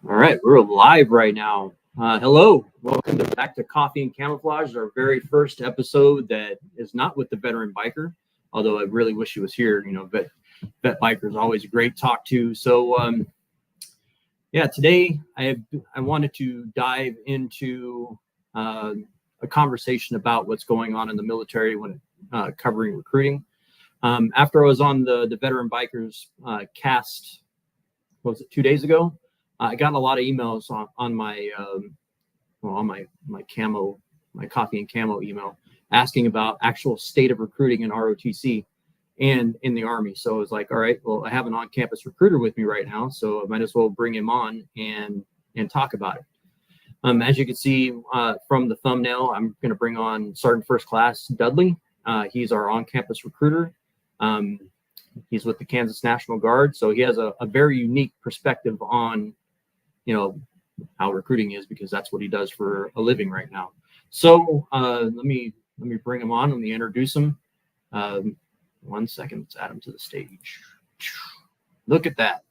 All right, we're live right now. Hello, welcome back to Coffee and Camouflage, our very first episode that is not with the veteran biker, although I really wish he was here. Vet biker is always a great talk to. So, today I wanted to dive into a conversation about what's going on in the military when covering recruiting. After I was on the veteran bikers cast, what was it, 2 days ago? I got a lot of emails on my coffee and camo email asking about actual state of recruiting in ROTC and in the Army. So I was like, all right, well, I have an on-campus recruiter with me right now, so I might as well bring him on and talk about it. As you can see from the thumbnail, I'm going to bring on Sergeant First Class Dudley. He's our on-campus recruiter. He's with the Kansas National Guard, so he has a very unique perspective on how recruiting is, because that's what he does for a living right now. So let me bring him on. Let me introduce him. 1 second. Let's add him to the stage. Look at that.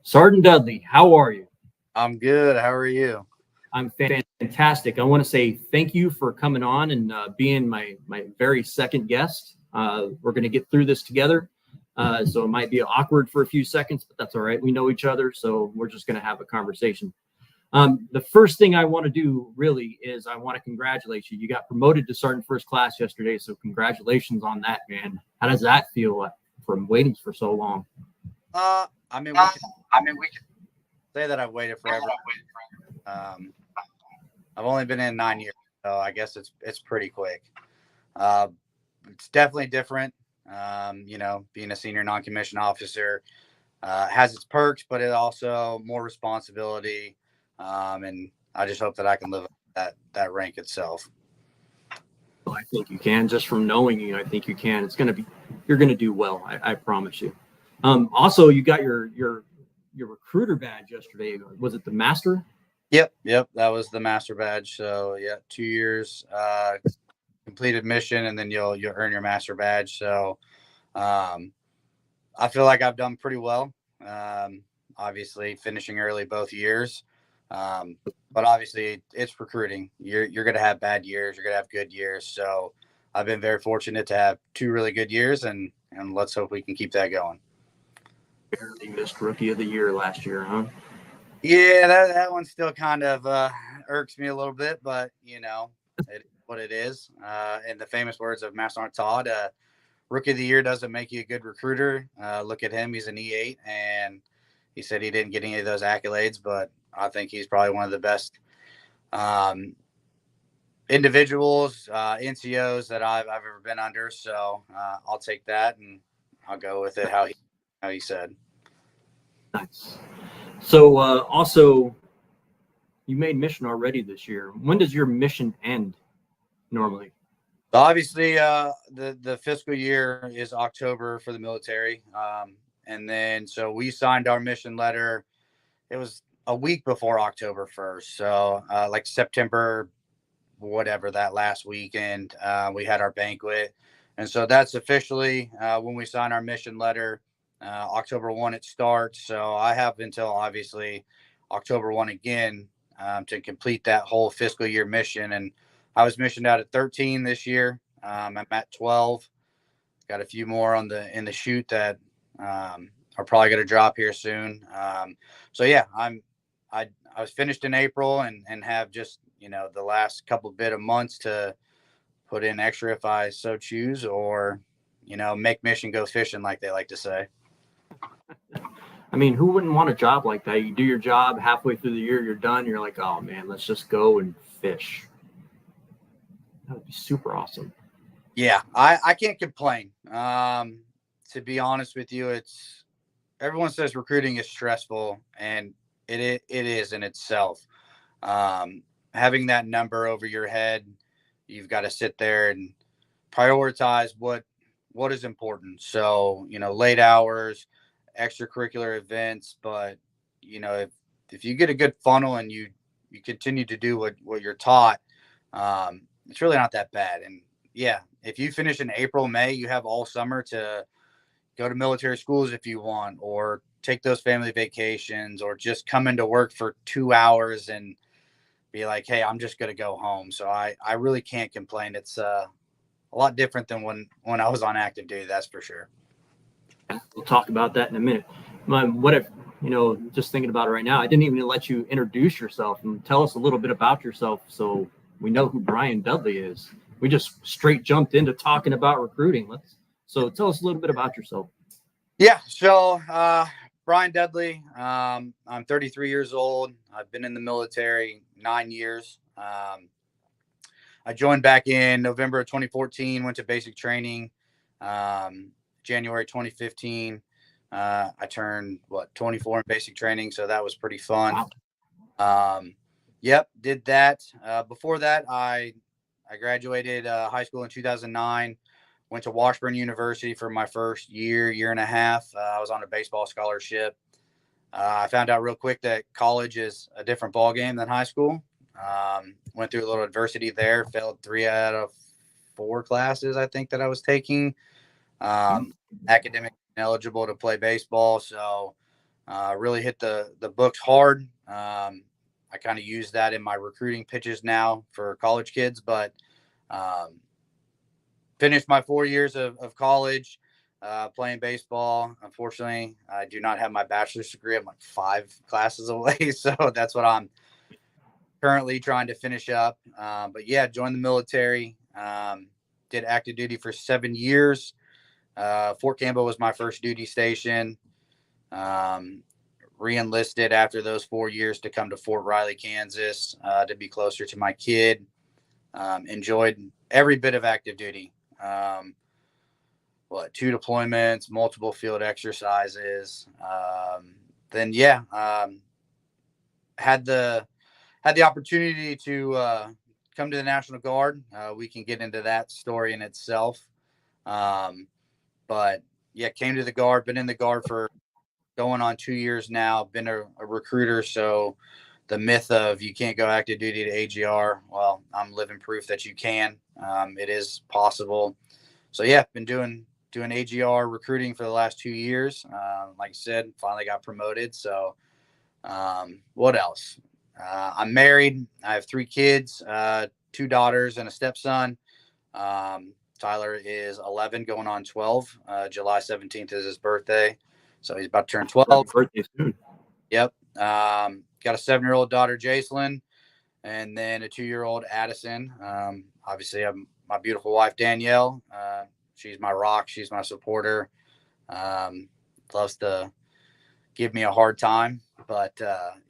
Sergeant Dudley, how are you? I'm good. How are you? I'm fantastic. I want to say thank you for coming on and being my very second guest. We're going to get through this together. So it might be awkward for a few seconds, but that's all right. We know each other, so we're just going to have a conversation. The first thing I want to do really is I want to congratulate you. You got promoted to Sergeant First Class yesterday, so congratulations on that, man. How does that feel from waiting for so long? I mean, we can say that I've waited forever. I've only been in 9 years, so I guess it's pretty quick. It's definitely different. Being a senior non-commissioned officer has its perks, but it also more responsibility. And I just hope that I can live up that rank itself. Well, I think you can. Just from knowing you, I think you can. You're going to do well. I promise you. Also, you got your recruiter badge yesterday. Was it the master? Yep. That was the master badge. So yeah, 2 years, completed mission, and then you'll earn your master badge. So I feel like I've done pretty well. Obviously finishing early both years. But obviously it's recruiting. You're going to have bad years. You're going to have good years. So I've been very fortunate to have 2 really good years, and let's hope we can keep that going. Barely missed Rookie of the Year last year, huh? Yeah, that one still kind of irks me a little bit, but it is what it is. In the famous words of Master Sergeant Todd, Rookie of the Year doesn't make you a good recruiter. Look at him. He's an E8, and he said he didn't get any of those accolades, but I think he's probably one of the best individuals, NCOs that I've ever been under. So I'll take that, and I'll go with it how he said. Nice. So also, you made mission already this year. When does your mission end normally? So obviously, the fiscal year is October for the military. And then so we signed our mission letter. It was a week before October 1st. So like September, whatever, that last weekend, we had our banquet. And so that's officially when we sign our mission letter. October 1 it starts. So I have until obviously October 1 again to complete that whole fiscal year mission. And I was missioned out at 13 this year. I'm at 12. Got a few more in the chute that are probably going to drop here soon. So yeah, I was finished in April and have just the last couple bit of months to put in extra if I so choose, or make mission go fishing, like they like to say. I mean, who wouldn't want a job like that? You do your job, halfway through the year, you're done. You're like, oh man, let's just go and fish. That would be super awesome. Yeah, I can't complain. To be honest with you, everyone says recruiting is stressful, and it is in itself. Having that number over your head, you've got to sit there and prioritize what is important. So, late hours, extracurricular events, but if you get a good funnel and you continue to do what you're taught, it's really not that bad. And yeah, if you finish in April, May, you have all summer to go to military schools if you want, or take those family vacations, or just come into work for 2 hours and be like, hey, I'm just going to go home. So I really can't complain. It's a lot different than when I was on active duty, that's for sure. We'll talk about that in a minute. What if, just thinking about it right now, I didn't even let you introduce yourself and tell us a little bit about yourself so we know who Bryan Dudley is. We just straight jumped into talking about recruiting. So tell us a little bit about yourself. Yeah. So, Bryan Dudley, I'm 33 years old. I've been in the military 9 years. I joined back in November of 2014, went to basic training. January 2015, I turned 24 in basic training. So that was pretty fun. Wow. Yep. Did that. Before that, I graduated high school in 2009. Went to Washburn University for my first year and a half. I was on a baseball scholarship. I found out real quick that college is a different ballgame than high school. Went through a little adversity there. Failed 3 out of 4 classes, I think, that I was taking. Academic eligible to play baseball. So really hit the books hard. I kind of use that in my recruiting pitches now for college kids, but finished my 4 years of college playing baseball. Unfortunately, I do not have my bachelor's degree. I'm like 5 classes away. So that's what I'm currently trying to finish up. But yeah, joined the military, did active duty for 7 years. Fort Campbell was my first duty station. Re-enlisted after those 4 years to come to Fort Riley, Kansas, to be closer to my kid. Enjoyed every bit of active duty. 2 deployments, multiple field exercises. Then had the opportunity to come to the National Guard. We can get into that story in itself. But yeah, came to the Guard, been in the Guard for going on 2 years now, been a recruiter. So the myth of you can't go active duty to AGR, well, I'm living proof that you can. It is possible. So yeah, been doing AGR recruiting for the last 2 years. Like I said, finally got promoted. So what else? I'm married. I have 3 kids, 2 daughters and a stepson. Tyler is 11 going on 12. July 17th is his birthday. So he's about to turn 12. Happy birthday soon. Yep. Got a 7-year-old daughter, Jacelyn, and then a 2-year-old Addison. Obviously, I'm my beautiful wife, Danielle. She's my rock. She's my supporter. Loves to give me a hard time. But,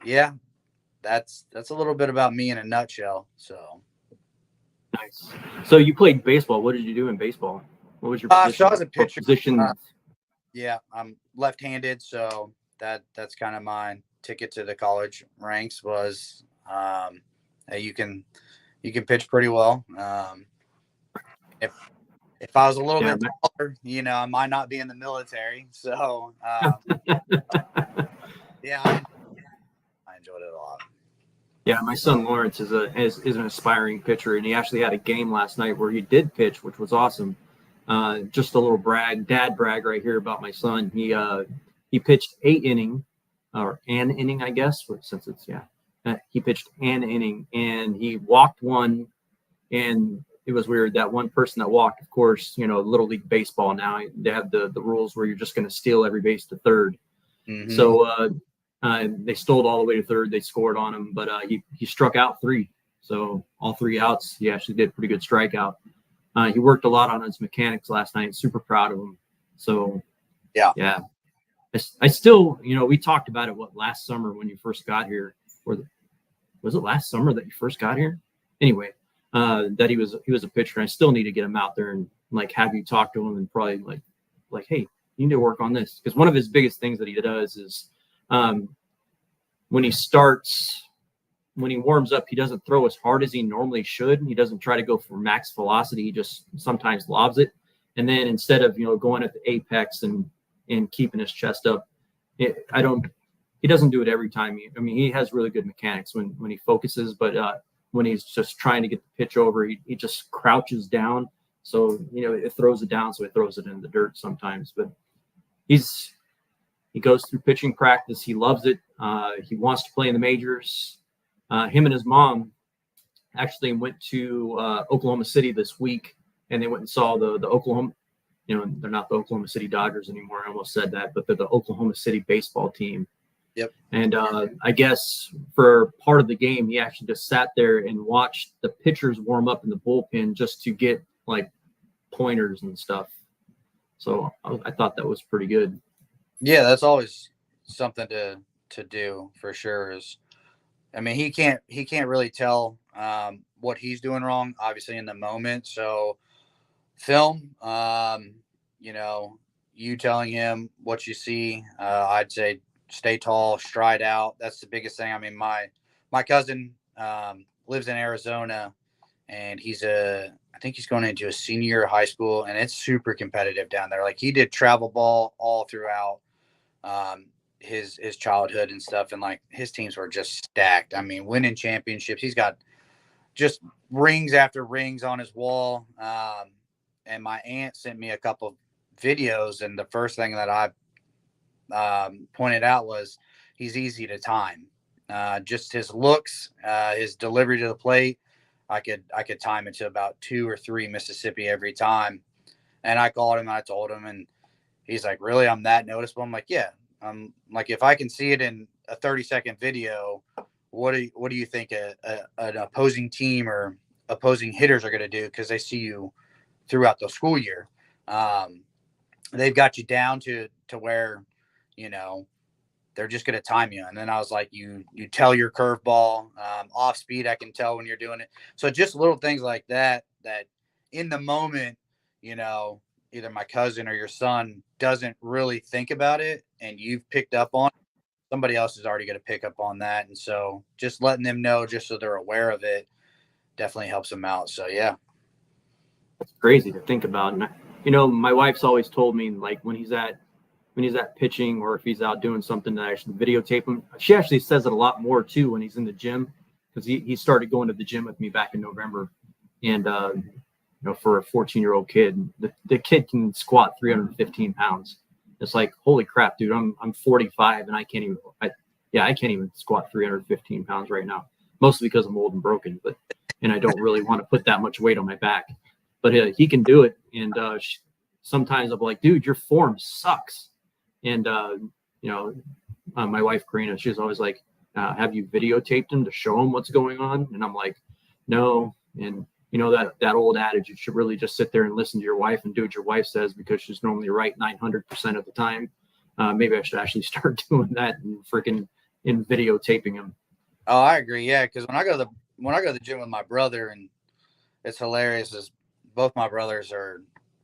yeah, that's a little bit about me in a nutshell. So nice. So you played baseball. What did you do in baseball? What was your position? So I was a pitcher. Yeah, I'm left-handed, so that's kind of my ticket to the college ranks was you can pitch pretty well. If I was a little bit taller, I might not be in the military. So yeah, I enjoyed it a lot. Yeah, my son Lawrence is an aspiring pitcher, and he actually had a game last night where he did pitch, which was awesome. Just a little dad brag right here about my son. He pitched an inning, I guess, since it's he pitched an inning, and he walked one, and it was weird that one person that walked. Of course, Little League baseball now they have the rules where you're just going to steal every base to third. Mm-hmm. So they stole it all the way to third. They scored on him, but he struck out 3. So all 3 outs, he actually did a pretty good strikeout. He worked a lot on his mechanics last night. Super proud of him. So yeah. I still, we talked about it last summer when you first got here, was it last summer that you first got here? Anyway, that he was a pitcher. And I still need to get him out there and have you talk to him and probably like, hey, you need to work on this, because one of his biggest things that he does is when he warms up, he doesn't throw as hard as he normally should. He doesn't try to go for max velocity. He just sometimes lobs it. And then instead of, going at the apex and keeping his chest up, he doesn't do it every time. He has really good mechanics when he focuses, but when he's just trying to get the pitch over, he just crouches down. So, it throws it down. So it throws it in the dirt sometimes, but he goes through pitching practice. He loves it. He wants to play in the majors. Him and his mom actually went to Oklahoma City this week, and they went and saw the Oklahoma. They're not the Oklahoma City Dodgers anymore. I almost said that, but they're the Oklahoma City baseball team. Yep. And I guess for part of the game, he actually just sat there and watched the pitchers warm up in the bullpen just to get like pointers and stuff. So I thought that was pretty good. Yeah, that's always something to do for sure. He can't really tell what he's doing wrong, obviously, in the moment. So film, you telling him what you see, I'd say stay tall, stride out. That's the biggest thing. I mean, my cousin lives in Arizona, and I think he's going into a senior year of high school, and it's super competitive down there. Like, he did travel ball all throughout his childhood and stuff, and like his teams were just stacked. I mean, winning championships. He's got just rings after rings on his wall. And my aunt sent me a couple videos, and the first thing that I pointed out was he's easy to time. Just his looks, his delivery to the plate. I could time it to about 2 or 3 Mississippi every time. And I called him and I told him, and he's like, "Really? I'm that noticeable?" I'm like, "Yeah." I'm like, if I can see it in a 30-second video, what do you think an opposing team or opposing hitters are going to do? Because they see you throughout the school year. They've got you down to where, they're just going to time you. And then I was like, you tell your curveball, off speed. I can tell when you're doing it. So just little things like that in the moment, either my cousin or your son doesn't really think about it, and you've picked up on it, somebody else is already going to pick up on that. And so just letting them know, just so they're aware of it, definitely helps them out. So, yeah. It's crazy to think about. And, my wife's always told me, like, when he's at pitching, or if he's out doing something, to actually videotape him. She actually says it a lot more too when he's in the gym, because he started going to the gym with me back in November. And, for a 14-year-old kid, the kid can squat 315 pounds. It's like, holy crap, dude, I'm 45 and I can't even squat 315 pounds right now, mostly because I'm old and broken, and I don't really want to put that much weight on my back, but he can do it. And sometimes I'm like, dude, your form sucks. And, my wife, Karina, she's always like, have you videotaped him to show him what's going on? And I'm like, no. And that old adage, you should really just sit there and listen to your wife and do what your wife says, because she's normally right 900% of the time. Maybe I should actually start doing that and freaking in videotaping him. Oh, I agree. Yeah, because when I go to the gym with my brother, and it's hilarious, is both my brothers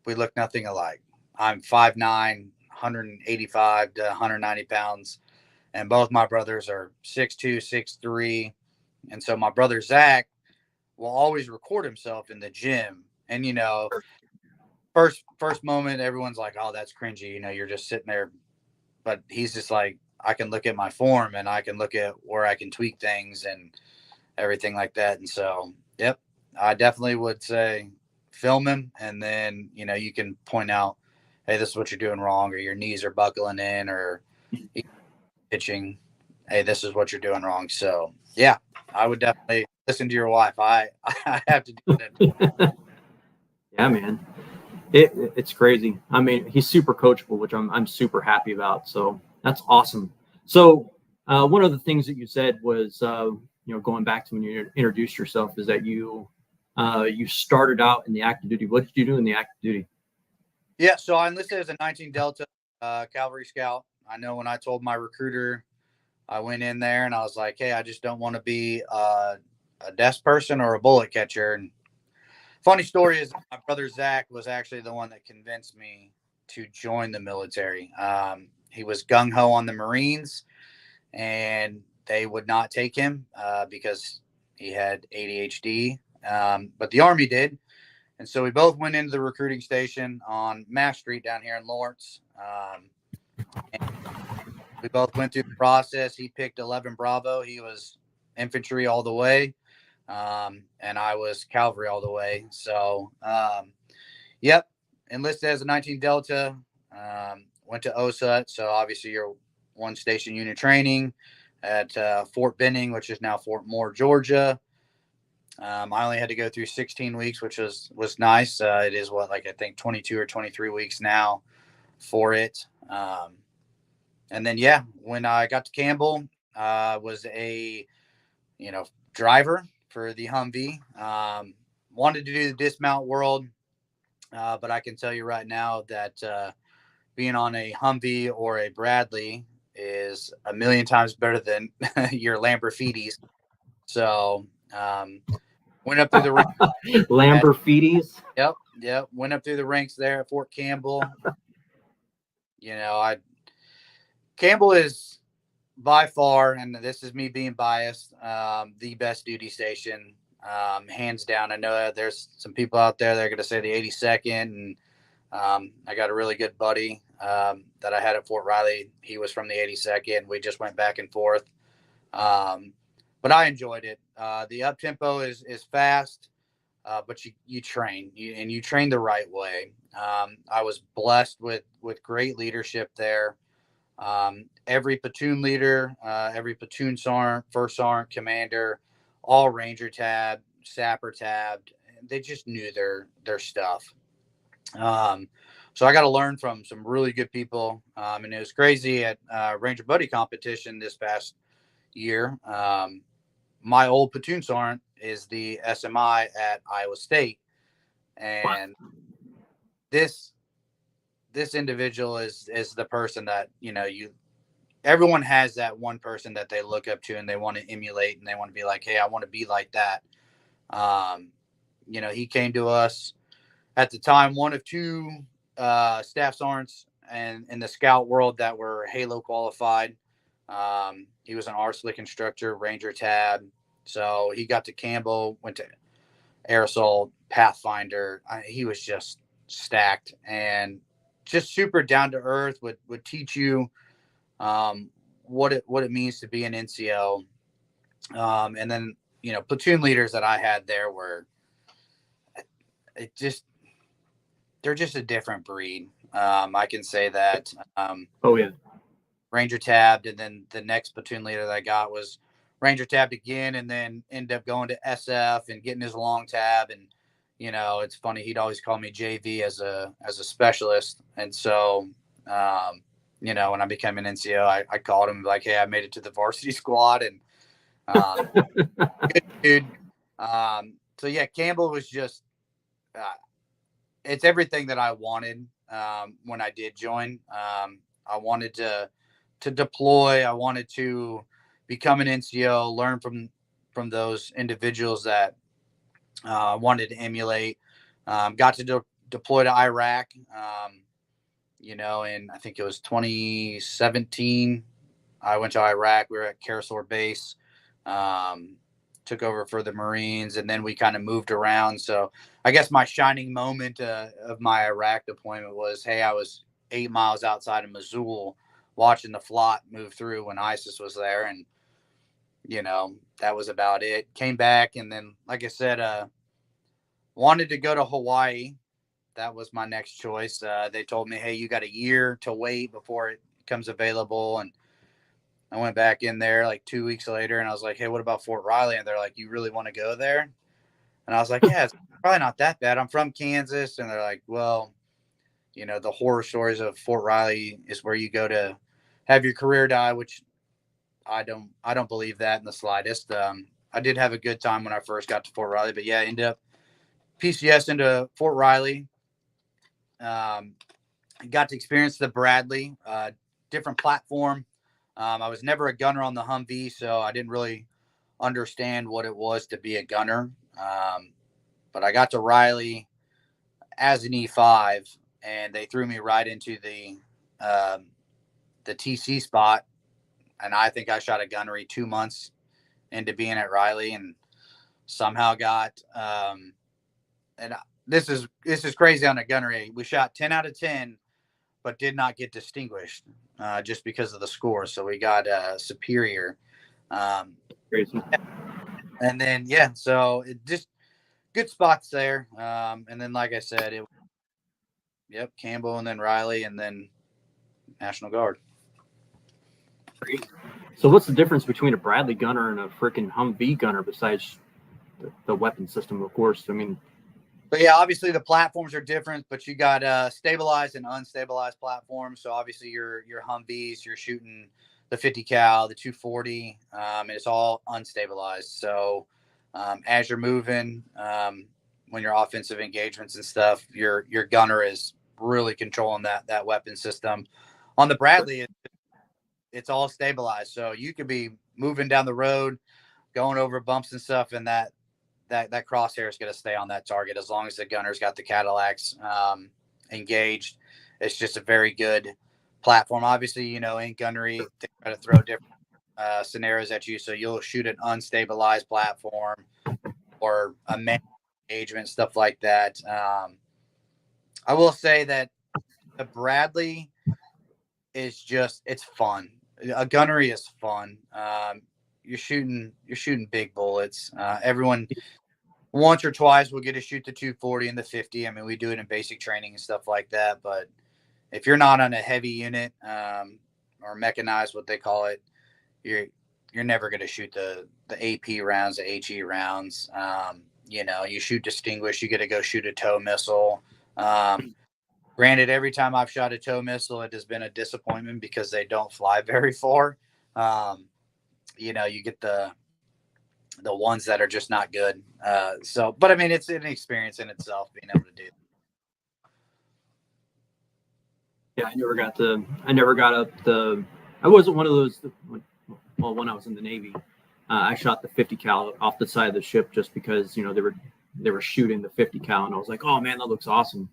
we look nothing alike. I'm 5'9", 185 to 190 pounds, and both my brothers are 6'2", 6'3", and so my brother Zach will always record himself in the gym. And, first moment, everyone's like, "Oh, that's cringy." You're just sitting there, but he's just like, I can look at my form and I can look at where I can tweak things and everything like that. And so, yep, I definitely would say film him. And then, you can point out, hey, this is what you're doing wrong, or your knees are buckling in, or pitching, hey, this is what you're doing wrong. So, yeah, I would definitely listen to your wife. I have to do that. Yeah, man. It's crazy. I mean, he's super coachable, which I'm super happy about. So that's awesome. So one of the things that you said was, going back to when you introduced yourself, is that you started out in the active duty. What did you do in the active duty? Yeah, so I enlisted as a 19 Delta Cavalry Scout. I know when I told my recruiter, I went in there and I was like, hey, I just don't want to be a desk person or a bullet catcher. And funny story is, my brother Zach was actually the one that convinced me to join the military. He was gung-ho on the Marines, and they would not take him because he had ADHD, but the Army did. And so we both went into the recruiting station on Mass Street down here in Lawrence. And we both went through the process. He picked 11 Bravo. He was infantry all the way. And I was cavalry all the way. So, yep, enlisted as a 19 Delta. went to OSUT. So obviously you're one station unit training at Fort Benning, which is now Fort Moore, Georgia. I only had to go through 16 weeks, which was nice. It is I think 22 or 23 weeks now for it. And then, when I got to Campbell, was a, driver for the Humvee. Wanted to do the dismount world, but I can tell you right now that being on a Humvee or a Bradley is a million times better than your Lamborghinis. So went up through the ranks. Lamborghinis. Yep. Went up through the ranks there at Fort Campbell. Campbell is by far, and this is me being biased, the best duty station, hands down. I know that there's some people out there that are going to say the 82nd, and I got a really good buddy that I had at Fort Riley. He was from the 82nd. We just went back and forth, but I enjoyed it. The up tempo is fast, but you train, and you train the right way. I was blessed with great leadership there. Every platoon leader, every platoon sergeant, first sergeant, commander, all ranger tabbed, sapper tabbed, they just knew their stuff. So I got to learn from some really good people. And it was crazy at Ranger Buddy competition this past year. My old platoon sergeant is the SMI at Iowa State. And this individual is the person that, everyone has that one person that they look up to and they want to emulate, and they want to be like, hey, I want to be like that. He came to us at the time, one of two staff sergeants and in the scout world that were Halo qualified. He was an RSLIC instructor, Ranger tab. So he got to Campbell, went to Air Assault, Pathfinder. He was just stacked and just super down to earth, would teach you what it means to be an NCO. And then, platoon leaders that I had there they're just a different breed. I can say that. Ranger tabbed, and then the next platoon leader that I got was Ranger tabbed again, and then ended up going to SF and getting his long tab. And it's funny, he'd always call me JV as a specialist. And so when I became an NCO, I called him like, hey, I made it to the varsity squad, and good dude. So yeah, Campbell was just it's everything that I wanted when I did join. I wanted to deploy. I wanted to become an NCO, learn from those individuals that wanted to emulate. Got to deploy to Iraq, and I think it was 2017. I went to Iraq. We were at Karasor base, took over for the Marines, and then we kind of moved around. So I guess my shining moment of my Iraq deployment was, hey, I was 8 miles outside of Mosul watching the FLOT move through when ISIS was there. And, that was about it. Came back, and then, like I said, wanted to go to Hawaii. That was my next choice. They told me, hey, you got a year to wait before it comes available. And I went back in there like 2 weeks later, and I was like, hey, what about Fort Riley? And they're like, you really want to go there? And I was like, yeah, it's probably not that bad. I'm from Kansas. And they're like, well, the horror stories of Fort Riley is where you go to have your career die, which I don't believe that in the slightest. I did have a good time when I first got to Fort Riley, but yeah, ended up PCS into Fort Riley. Got to experience the Bradley, different platform. I was never a gunner on the Humvee, so I didn't really understand what it was to be a gunner. But I got to Riley as an E5, and they threw me right into the TC spot. And I think I shot a gunnery 2 months into being at Riley, and somehow got and this is crazy on a gunnery. We shot 10 out of 10, but did not get distinguished just because of the score. So we got superior. Crazy. And then so it just good spots there. And then, like I said, Campbell and then Riley, and then National Guard. Great. So what's the difference between a Bradley gunner and a freaking Humvee gunner besides the weapon system, of course? I mean, but yeah, obviously the platforms are different, but you got stabilized and unstabilized platforms. So obviously your Humvees, you're shooting the 50 cal, the 240, and it's all unstabilized. So as you're moving, when you're offensive engagements and stuff, your gunner is really controlling that weapon system. On the Bradley, it's all stabilized. So you could be moving down the road, going over bumps and stuff, and that crosshair is going to stay on that target as long as the gunner's got the Cadillacs engaged. It's just a very good platform. Obviously, in gunnery, they try to throw different scenarios at you. So you'll shoot an unstabilized platform or a man engagement, stuff like that. I will say that the Bradley is it's fun. A gunnery is fun. You're shooting big bullets. Everyone once or twice will get to shoot the 240 and the 50. I mean, we do it in basic training and stuff like that. But if you're not on a heavy unit or mechanized, what they call it, you're never going to shoot the AP rounds, the HE rounds. You shoot distinguished, you get to go shoot a tow missile. Granted, every time I've shot a tow missile, it has been a disappointment because they don't fly very far. You get the ones that are just not good. But I mean, it's an experience in itself being able to do. Yeah, I never got up I wasn't one of those, well, when I was in the Navy, I shot the 50 cal off the side of the ship just because, they were shooting the 50 cal and I was like, oh man, that looks awesome.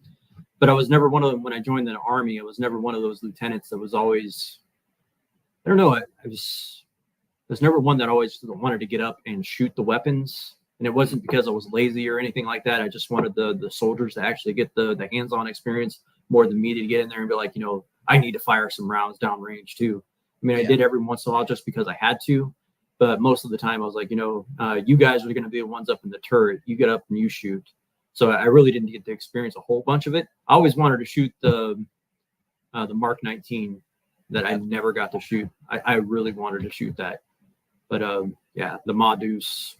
But I was never one of them when I joined the Army. I was never one of those lieutenants that was always, I don't know. I was never one that always wanted to get up and shoot the weapons. And it wasn't because I was lazy or anything like that. I just wanted the soldiers to actually get the hands-on experience more than me to get in there and be like, I need to fire some rounds downrange too. I mean, I did every once in a while just because I had to. But most of the time I was like, you guys are going to be the ones up in the turret. You get up and you shoot. So I really didn't get to experience a whole bunch of it. I always wanted to shoot the Mark 19 that I never got to shoot. I really wanted to shoot that. But the Modus,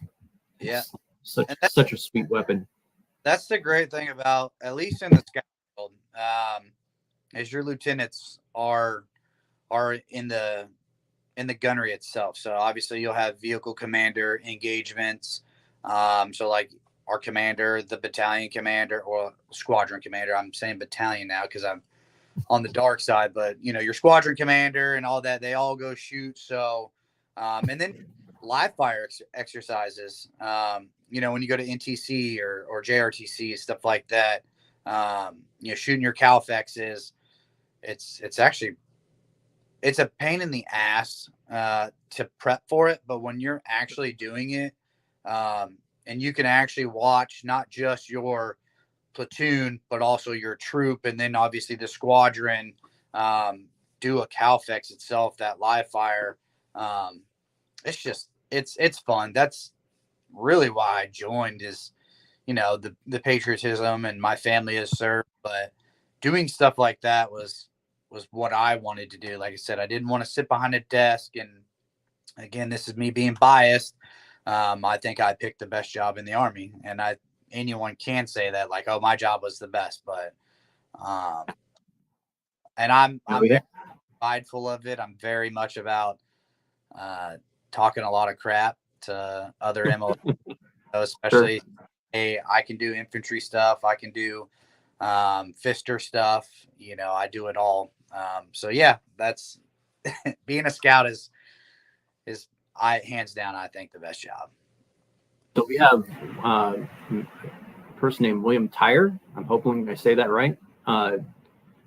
such a sweet weapon. That's the great thing about, at least in the scout world, is your lieutenants are in the gunnery itself. So obviously you'll have vehicle commander engagements. So like our commander, the battalion commander, or squadron commander. I'm saying battalion now because I'm on the dark side, but your squadron commander and all that, they all go shoot. So, and then live fire exercises, when you go to NTC or JRTC, stuff like that, shooting your CalFexes, it's actually, it's a pain in the ass to prep for it. But when you're actually doing it, and you can actually watch not just your platoon, but also your troop, and then obviously the squadron do a CalFex itself, that live fire. It's fun. That's really why I joined, is the patriotism, and my family has served, but doing stuff like that was what I wanted to do. Like I said, I didn't want to sit behind a desk, and again, this is me being biased. I think I picked the best job in the Army, and anyone can say that, like, oh, my job was the best, but and I'm very mindful of it. I'm very much about talking a lot of crap to other MO, especially, hey, I can do infantry stuff, I can do Fister stuff, I do it all. So yeah, that's being a scout is hands down, I think, the best job. So we have a person named William Tyre. I'm hoping I say that right.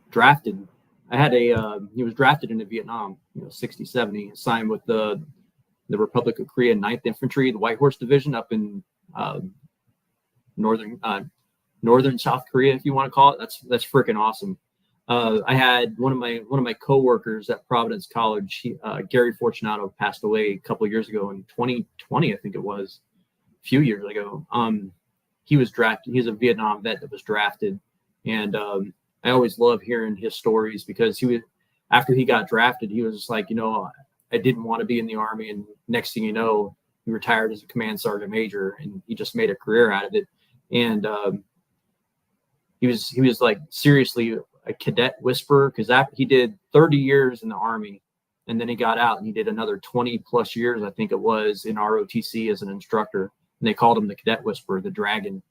Drafted. He was drafted into Vietnam, 60, 70, signed with the Republic of Korea 9th Infantry, the White Horse Division up in northern South Korea, if you want to call it. That's freaking awesome. I had one of my coworkers at Providence College, Gary Fortunato, passed away a couple of years ago in 2020, I think it was, a few years ago. He was drafted. He's a Vietnam vet that was drafted, and I always love hearing his stories because after he got drafted, he was just like, I didn't want to be in the Army. And next thing you know, he retired as a command sergeant major, and he just made a career out of it. And he was like seriously a cadet whisperer, because he did 30 years in the Army, and then he got out and he did another 20 plus years, I think it was, in ROTC as an instructor. And they called him the cadet whisperer, the dragon.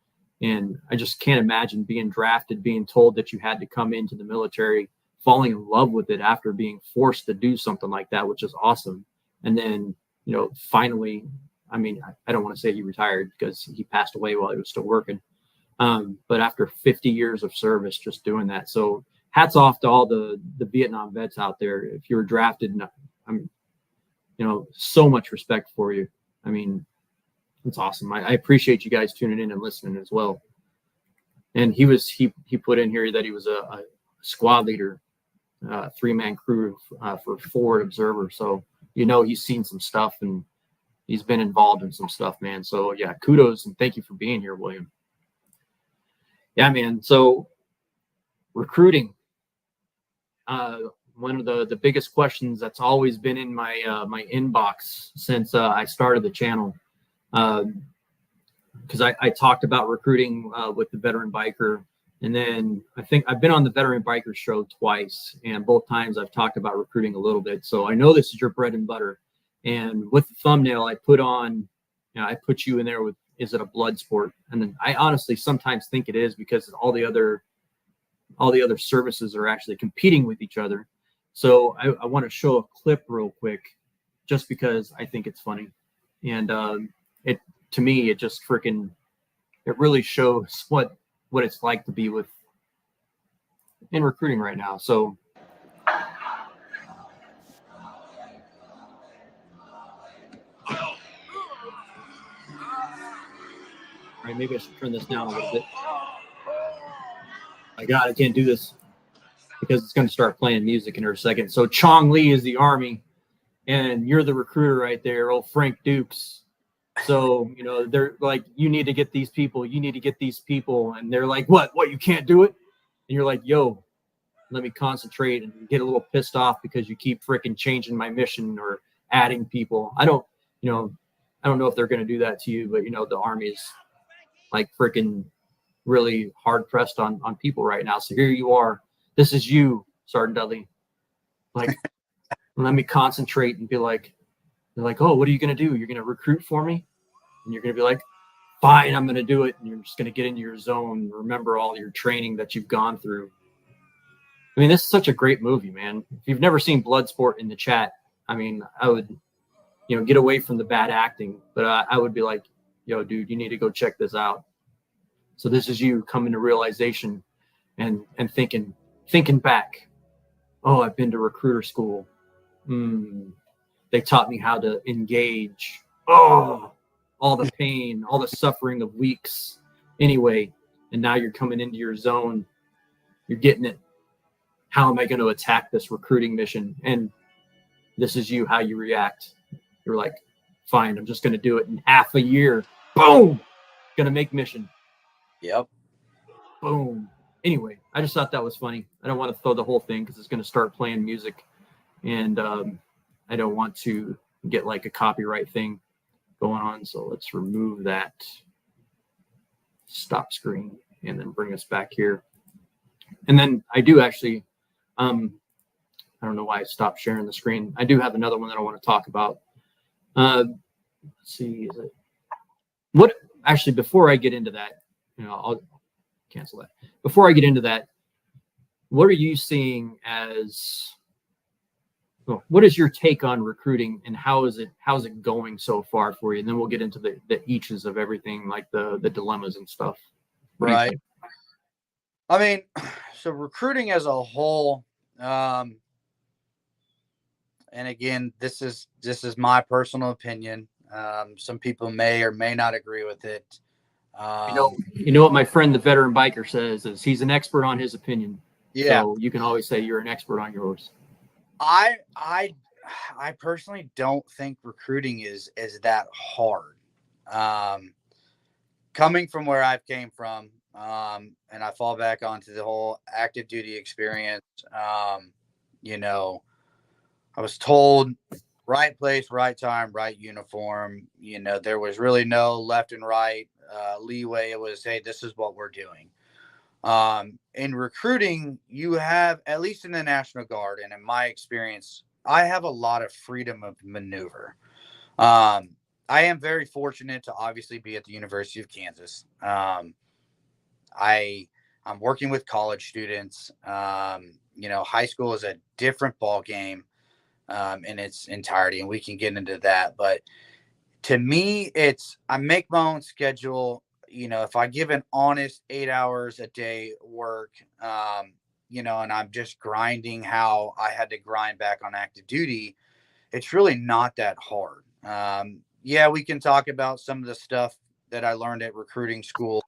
And I just can't imagine being drafted, being told that you had to come into the military, falling in love with it after being forced to do something like that, which is awesome. And then, finally, I mean, I don't want to say he retired because he passed away while he was still working. But after 50 years of service, just doing that. So hats off to all the Vietnam vets out there. If you were drafted, I'm, so much respect for you. I mean, it's awesome. I appreciate you guys tuning in and listening as well. And he put in here that he was a squad leader, 3-man crew for forward observer. So, he's seen some stuff and he's been involved in some stuff, man. So yeah, kudos and thank you for being here, William. Yeah, man. So recruiting, one of the biggest questions that's always been in my my inbox since I started the channel, because I talked about recruiting with the Veteran Biker, and then I think I've been on the Veteran Biker show twice, and both times I've talked about recruiting a little bit. So I know this is your bread and butter. And with the thumbnail, I put on, I put you in there with, is it a blood sport? And then I honestly sometimes think it is, because all the other services are actually competing with each other. So I want to show a clip real quick, just because I think it's funny. And to me, it just it really shows what it's like to be in recruiting right now. So all right, maybe I should turn this down a little bit. My God, I can't do this because it's going to start playing music in a second. So Chong Lee is the Army, and you're the recruiter right there, old Frank Dukes. So, they're like, you need to get these people. You need to get these people. And they're like, what, you can't do it? And you're like, yo, let me concentrate, and get a little pissed off because you keep freaking changing my mission or adding people. I don't know if they're going to do that to you, but the Army is like freaking really hard pressed on people right now. So here you are. This is you, Sergeant Dudley. Like, let me concentrate and be like, they're like, oh, what are you going to do? You're going to recruit for me? And you're going to be like, fine, I'm going to do it. And you're just going to get into your zone, remember all your training that you've gone through. I mean, this is such a great movie, man. If you've never seen Bloodsport in the chat, I mean, I would, get away from the bad acting, but I would be like, yo, dude, you need to go check this out. So this is you coming to realization and thinking back. Oh, I've been to recruiter school. They taught me how to engage. Oh, all the pain, all the suffering of weeks. Anyway, and now you're coming into your zone. You're getting it. How am I going to attack this recruiting mission? And this is you, how you react. You're like, fine, I'm just going to do it in half a year. Boom! Going to make mission. Yep. Boom. Anyway, I just thought that was funny. I don't want to throw the whole thing because it's going to start playing music. And I don't want to get like a copyright thing going on. So let's remove that stop screen and then bring us back here. And then I do actually, I don't know why I stopped sharing the screen. I do have another one that I want to talk about. Let's see. Actually, before I get into that, I'll cancel that. Before I get into that, what are you seeing as, what is your take on recruiting, and how's it going so far for you? And then we'll get into the eaches of everything, like the dilemmas and stuff. Right. I mean, so recruiting as a whole, and again, this is my personal opinion. Some people may or may not agree with it. You know what my friend the Veteran Biker says is he's an expert on his opinion. Yeah. So you can always say you're an expert on yours. I personally don't think recruiting is that hard. Coming from where I've came from, and I fall back onto the whole active duty experience. I was told right place, right time, right uniform. There was really no left and right leeway. It was, hey, this is what we're doing. In recruiting, you have, at least in the National Guard, and in my experience, I have a lot of freedom of maneuver. I am very fortunate to obviously be at the University of Kansas. I'm working with college students. High school is a different ball game in its entirety, and we can get into that. But to me, I make my own schedule. If I give an honest 8 hours a day work, and I'm just grinding how I had to grind back on active duty, it's really not that hard. Yeah, we can talk about some of the stuff that I learned at recruiting school.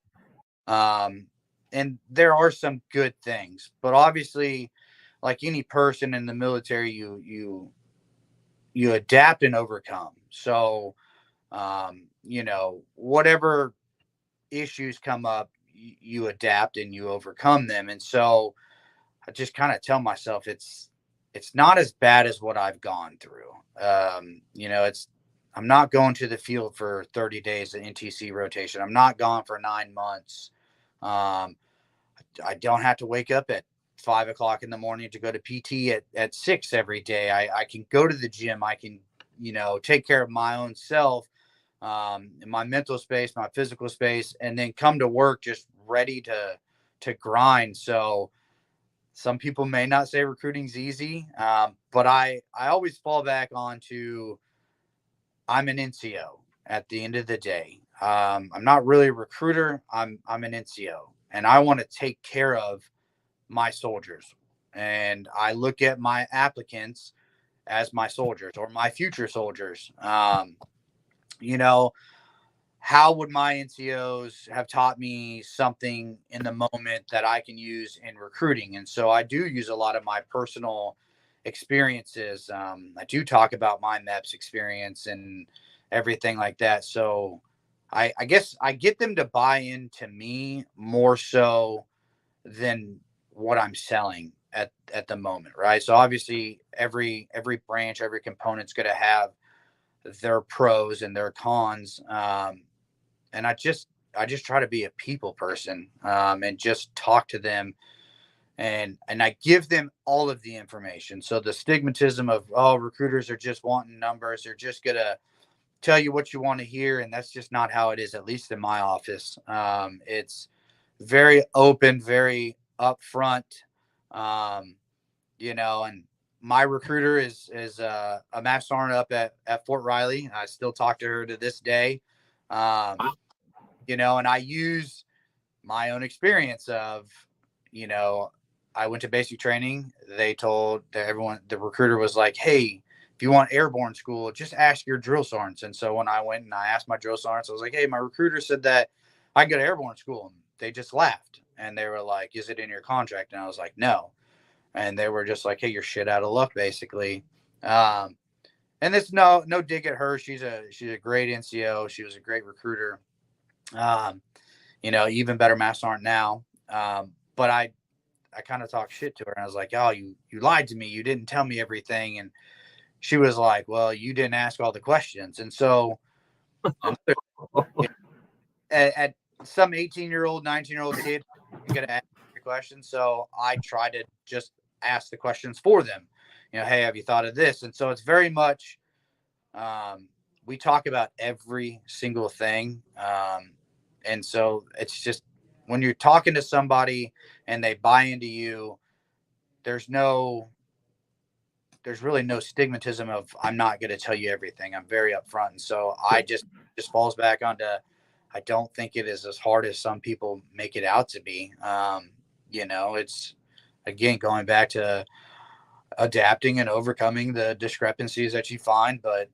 And there are some good things, but obviously, like any person in the military, you adapt and overcome. So, whatever issues come up, you adapt and you overcome them. And so I just kind of tell myself it's not as bad as what I've gone through. I'm not going to the field for 30 days of NTC rotation. I'm not gone for 9 months. I don't have to wake up at 5 o'clock in the morning to go to PT at 6 every day. I can go to the gym. I can, take care of my own self, in my mental space, my physical space, and then come to work just ready to grind. So some people may not say recruiting's easy, but I always fall back onto I'm an NCO at the end of the day. I'm not really a recruiter. I'm an NCO, and I want to take care of my soldiers. And I look at my applicants as my soldiers or my future soldiers. How would my NCOs have taught me something in the moment that I can use in recruiting? And so I do use a lot of my personal experiences. I do talk about my MEPS experience and everything like that. So I guess I get them to buy into me more so than what I'm selling at the moment, right? So obviously every branch, every component's going to have their pros and their cons. And I just try to be a people person, and just talk to them, and I give them all of the information. So the stigmatism of, oh, recruiters are just wanting numbers, they're just gonna tell you what you want to hear, and that's just not how it is, at least in my office. It's very open, very upfront, and my recruiter is a Master Sergeant up at Fort Riley. I still talk to her to this day. And I use my own experience of, I went to basic training. They told everyone, the recruiter was like, hey, if you want airborne school, just ask your drill sergeants. And so when I went and I asked my drill sergeants, I was like, hey, my recruiter said that I can go to airborne school. And they just laughed. And they were like, is it in your contract? And I was like, no. And they were just like, hey, you're shit out of luck, basically. And it's no dig at her. She's a great NCO. She was a great recruiter. Even better Master Sergeant now. But I kind of talked shit to her, and I was like, oh, you lied to me. You didn't tell me everything. And she was like, well, you didn't ask all the questions. And so at some 18-year-old, 19-year-old kid, you're going to ask the questions. So I try to just ask the questions for them. Hey, have you thought of this? And so it's very much, we talk about every single thing. And so it's just, when you're talking to somebody and they buy into you, there's really no stigmatism of, I'm not going to tell you everything. I'm very upfront. And so I just falls back onto, I don't think it is as hard as some people make it out to be. It's, again, going back to adapting and overcoming the discrepancies that you find, but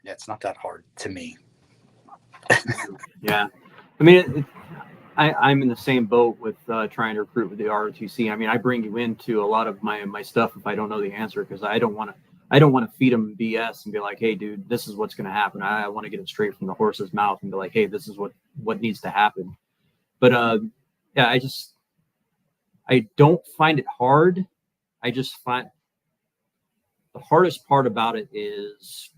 it's not that hard to me. Yeah. I mean, I'm in the same boat with trying to recruit with the ROTC. I mean, I bring you into a lot of my stuff if I don't know the answer, because I don't want to feed them BS and be like, hey, dude, this is what's going to happen. I want to get it straight from the horse's mouth and be like, hey, this is what needs to happen. But yeah, I don't find it hard I just find the hardest part about it is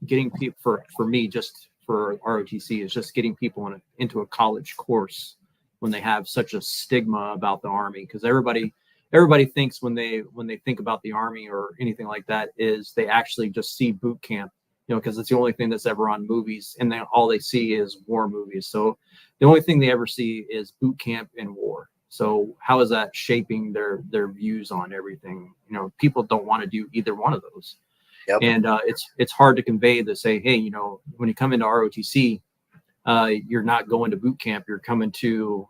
getting people for me, just for ROTC, is just getting people into a college course when they have such a stigma about the Army, because everybody thinks when they think about the Army or anything like that is they actually just see boot camp, because it's the only thing that's ever on movies, and then all they see is war movies. So the only thing they ever see is boot camp and war. So how is that shaping their views on everything? People don't want to do either one of those. Yep. And it's hard to convey to say, hey, when you come into ROTC, you're not going to boot camp. You're coming to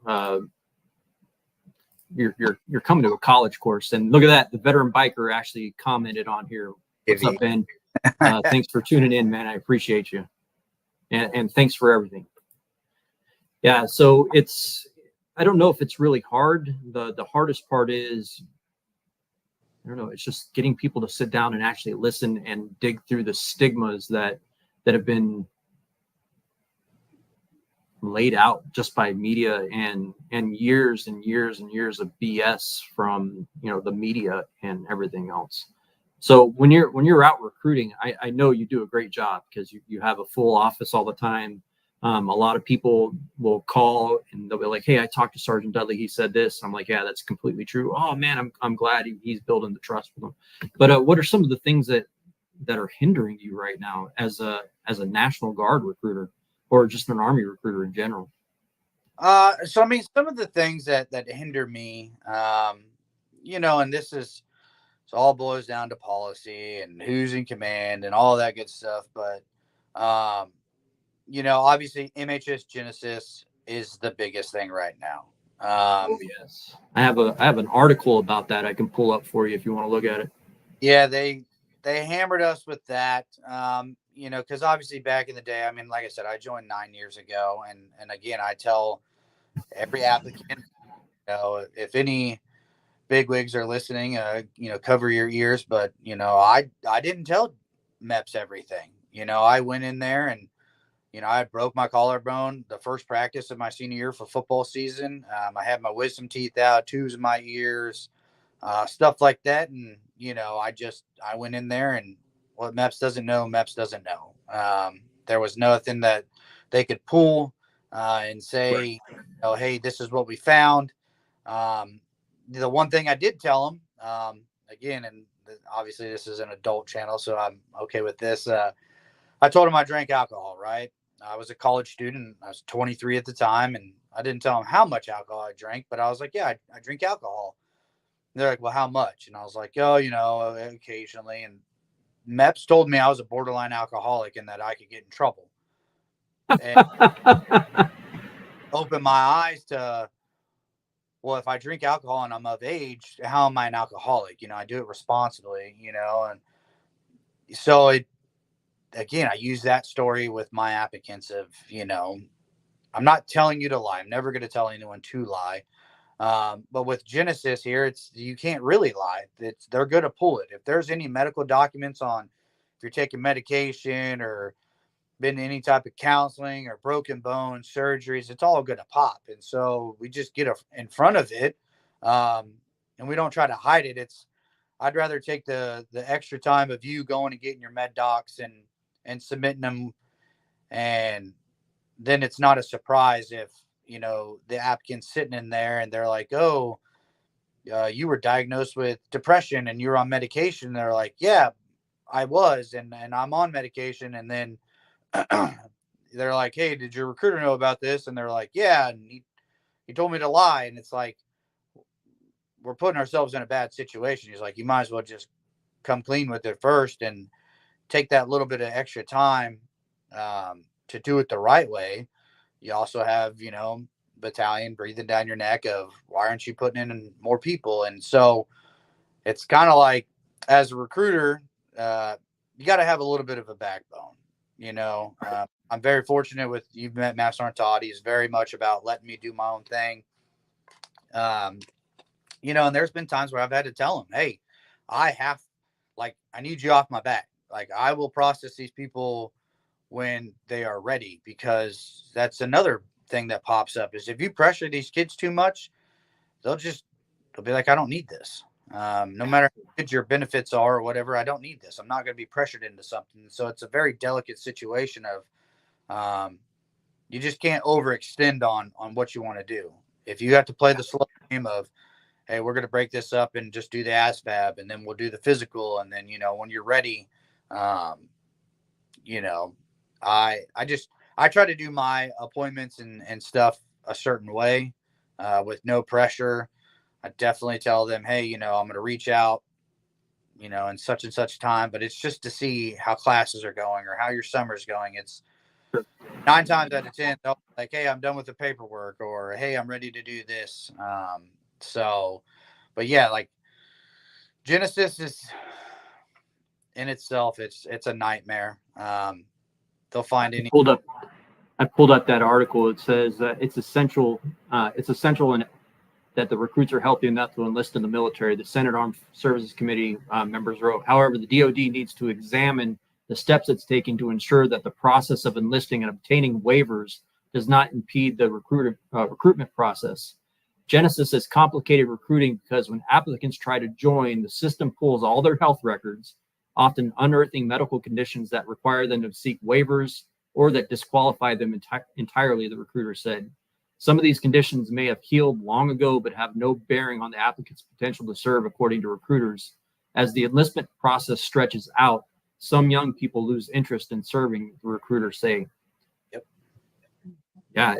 you're coming to a college course. And look at that, the veteran biker actually commented on here. What's up, Ben? Thanks for tuning in, man. I appreciate you, and thanks for everything. Yeah, so I don't know if it's really hard. The hardest part is, I don't know, it's just getting people to sit down and actually listen and dig through the stigmas that have been laid out just by media and years and years and years of BS from the media and everything else. So when you're out recruiting, I know you do a great job, because you have a full office all the time. A lot of people will call and they'll be like, hey, I talked to Sergeant Dudley. He said this. I'm like, yeah, that's completely true. Oh man, I'm glad he's building the trust with them. But what are some of the things that are hindering you right now as a National Guard recruiter, or just an Army recruiter in general? So I mean, some of the things that hinder me, and this is, it all boils down to policy and who's in command and all that good stuff. But obviously MHS Genesis is the biggest thing right now. Oh yes, I have an article about that I can pull up for you if you want to look at it. Yeah, they hammered us with that. Because obviously back in the day, I mean, like I said, I joined 9 years ago, and again, I tell every applicant, if any bigwigs are listening, cover your ears. But I didn't tell MEPS everything. I went in there and I broke my collarbone the first practice of my senior year for football season. I had my wisdom teeth out, tubes in my ears, stuff like that. And I went in there, and what MEPS doesn't know, MEPS doesn't know. There was nothing that they could pull and say, hey, this is what we found. The one thing I did tell them, again, and obviously this is an adult channel, so I'm okay with this. I told them I drank alcohol, right? I was a college student. I was 23 at the time, and I didn't tell them how much alcohol I drank, but I was like, yeah, I drink alcohol. And they're like, well, how much? And I was like, oh, occasionally. And MEPS told me I was a borderline alcoholic and that I could get in trouble. And opened my eyes to, well, if I drink alcohol and I'm of age, how am I an alcoholic? I do it responsibly, and so again, I use that story with my applicants of, I'm not telling you to lie. I'm never going to tell anyone to lie. But with Genesis here, you can't really lie. They're going to pull it. If there's any medical documents on if you're taking medication or been to any type of counseling or broken bones, surgeries, it's all going to pop. And so we just get in front of it, and we don't try to hide it. I'd rather take the extra time of you going and getting your med docs and submitting them, and then it's not a surprise if the applicant's sitting in there and they're like, oh, you were diagnosed with depression and you're on medication. They're like, yeah, I was, and I'm on medication. And then they're like, hey, did your recruiter know about this? And they're like, yeah, and he told me to lie. And it's like, we're putting ourselves in a bad situation. He's like, you might as well just come clean with it first and take that little bit of extra time to do it the right way. You also have, Battalion breathing down your neck of, why aren't you putting in more people? And so it's kind of like, as a recruiter, you got to have a little bit of a backbone. I'm very fortunate you've met Master Arntad. He's very much about letting me do my own thing. And there's been times where I've had to tell him, hey, I need you off my back. Like, I will process these people when they are ready, because that's another thing that pops up is if you pressure these kids too much, they'll be like, I don't need this. No matter how good your benefits are or whatever, I don't need this. I'm not going to be pressured into something. So it's a very delicate situation of you just can't overextend on what you want to do. If you have to play the slow game of, hey, we're going to break this up and just do the ASVAB, and then we'll do the physical, and then when you're ready, you know, I try to do my appointments and stuff a certain way, with no pressure. I definitely tell them, hey, I'm going to reach out, in such and such time, but it's just to see how classes are going or how your summer's going. It's 9 times out of 10, they'll be like, hey, I'm done with the paperwork, or hey, I'm ready to do this. But yeah, like Genesis is in itself, it's a nightmare. They'll find any. I pulled up that article. It says it's essential. It's essential in that the recruits are healthy enough to enlist in the military. The Senate Armed Services Committee members wrote. However, the DoD needs to examine the steps it's taking to ensure that the process of enlisting and obtaining waivers does not impede the recruitment process. Genesis is complicated recruiting because when applicants try to join, the system pulls all their health records, often unearthing medical conditions that require them to seek waivers or that disqualify them entirely, the recruiter said. Some of these conditions may have healed long ago, but have no bearing on the applicant's potential to serve, according to recruiters. As the enlistment process stretches out, some young people lose interest in serving, the recruiters say. Yep. Yeah,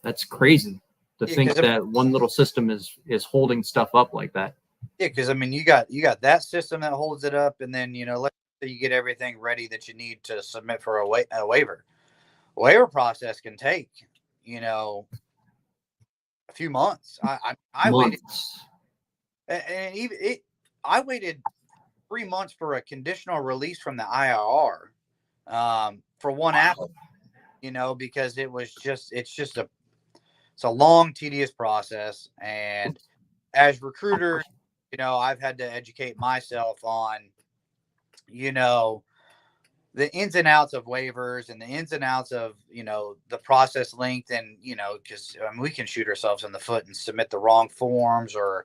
that's crazy to think that one little system is holding stuff up like that. Yeah, because I mean, you got that system that holds it up, and then let's say you get everything ready that you need to submit for a waiver. A waiver process can take a few months. I waited, and even I waited 3 months for a conditional release from the IRR for one applicant, because it's a long, tedious process. And as recruiters, I've had to educate myself on, the ins and outs of waivers and the ins and outs of, the process length. And, because we can shoot ourselves in the foot and submit the wrong forms, or,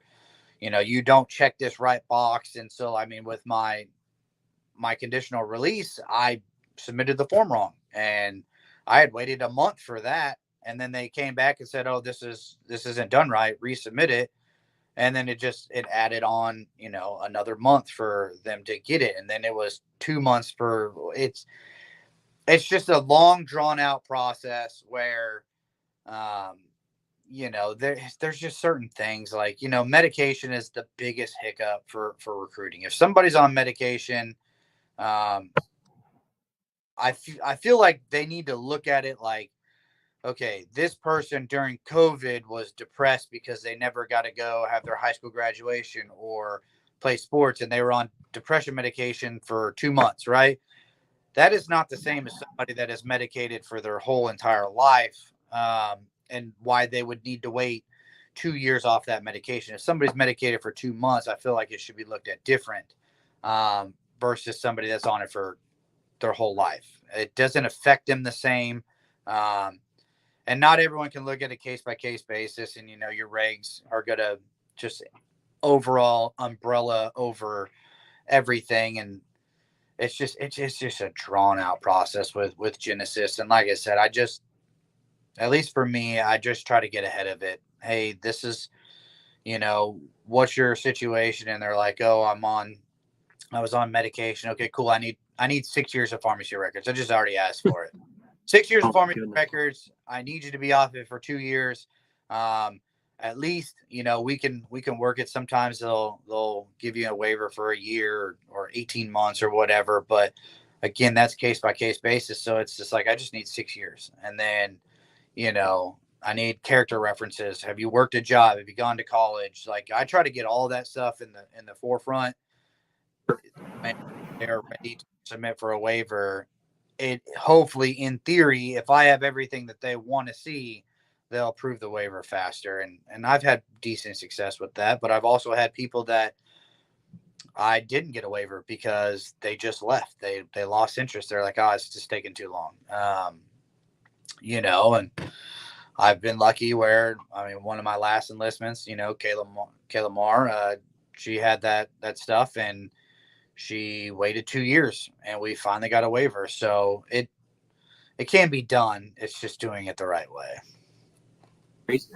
you don't check this right box. And so, I mean, with my conditional release, I submitted the form wrong, and I had waited a month for that. And then they came back and said, oh, this isn't done right, resubmit it. And then it added on, another month for them to get it. And then it was 2 months it's just a long drawn out process where, there's just certain things like, medication is the biggest hiccup for recruiting. If somebody's on medication, I feel like they need to look at it like, okay, this person during COVID was depressed because they never got to go have their high school graduation or play sports, and they were on depression medication for 2 months, right? That is not the same as somebody that is medicated for their whole entire life, and why they would need to wait 2 years off that medication. If somebody's medicated for 2 months, I feel like it should be looked at different, versus somebody that's on it for their whole life. It doesn't affect them the same. And not everyone can look at a case-by-case basis, and, your regs are going to just overall umbrella over everything. And it's just a drawn-out process with Genesis. And like I said, at least for me, I just try to get ahead of it. Hey, this is, what's your situation? And they're like, oh, I was on medication. Okay, cool. I need 6 years of pharmacy records. I just already asked for it. 6 years of pharmacy records. I need you to be off it for 2 years. At least, we can work it. Sometimes they'll give you a waiver for a year or 18 months or whatever. But again, that's case by case basis. So it's just like, I just need 6 years. And then, I need character references. Have you worked a job? Have you gone to college? Like, I try to get all that stuff in the forefront. They're ready to submit for a waiver. It hopefully, in theory, if I have everything that they want to see, they'll approve the waiver faster. And I've had decent success with that, but I've also had people that I didn't get a waiver because they just left. They lost interest. They're like, oh, it's just taking too long. And I've been lucky where, one of my last enlistments, Kayla Moore, she had that stuff, and she waited 2 years, and we finally got a waiver. So it can be done. It's just doing it the right way.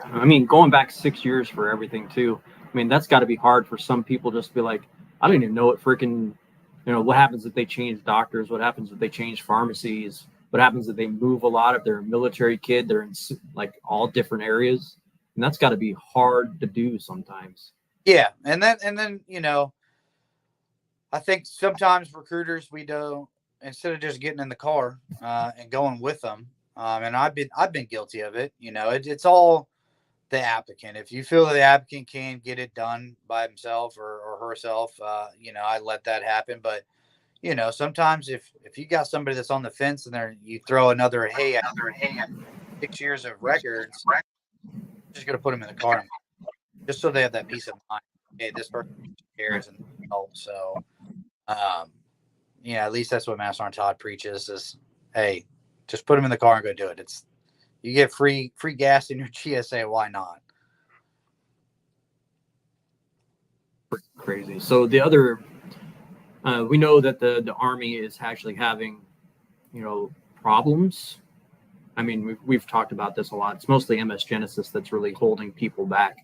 I mean, going back 6 years for everything too. I mean, that's got to be hard for some people just to be like, I don't even know what freaking, what happens if they change doctors? What happens if they change pharmacies? What happens if they move a lot of their military kid? They're in like all different areas, and that's got to be hard to do sometimes. Yeah, and then I think sometimes recruiters, we don't, instead of just getting in the car and going with them. And I've been guilty of it. It's all the applicant. If you feel that the applicant can get it done by himself or herself, I let that happen. But sometimes if you got somebody that's on the fence and you throw another 6 years of records, just gonna put them in the car, just so they have that peace of mind. Hey, this person cares and help. So, at least that's what Master Sergeant Todd preaches: is, hey, just put them in the car and go do it. You get free gas in your GSA. Why not? Crazy. So the other, we know that the Army is actually having, problems. I mean, we've talked about this a lot. It's mostly MS Genesis that's really holding people back.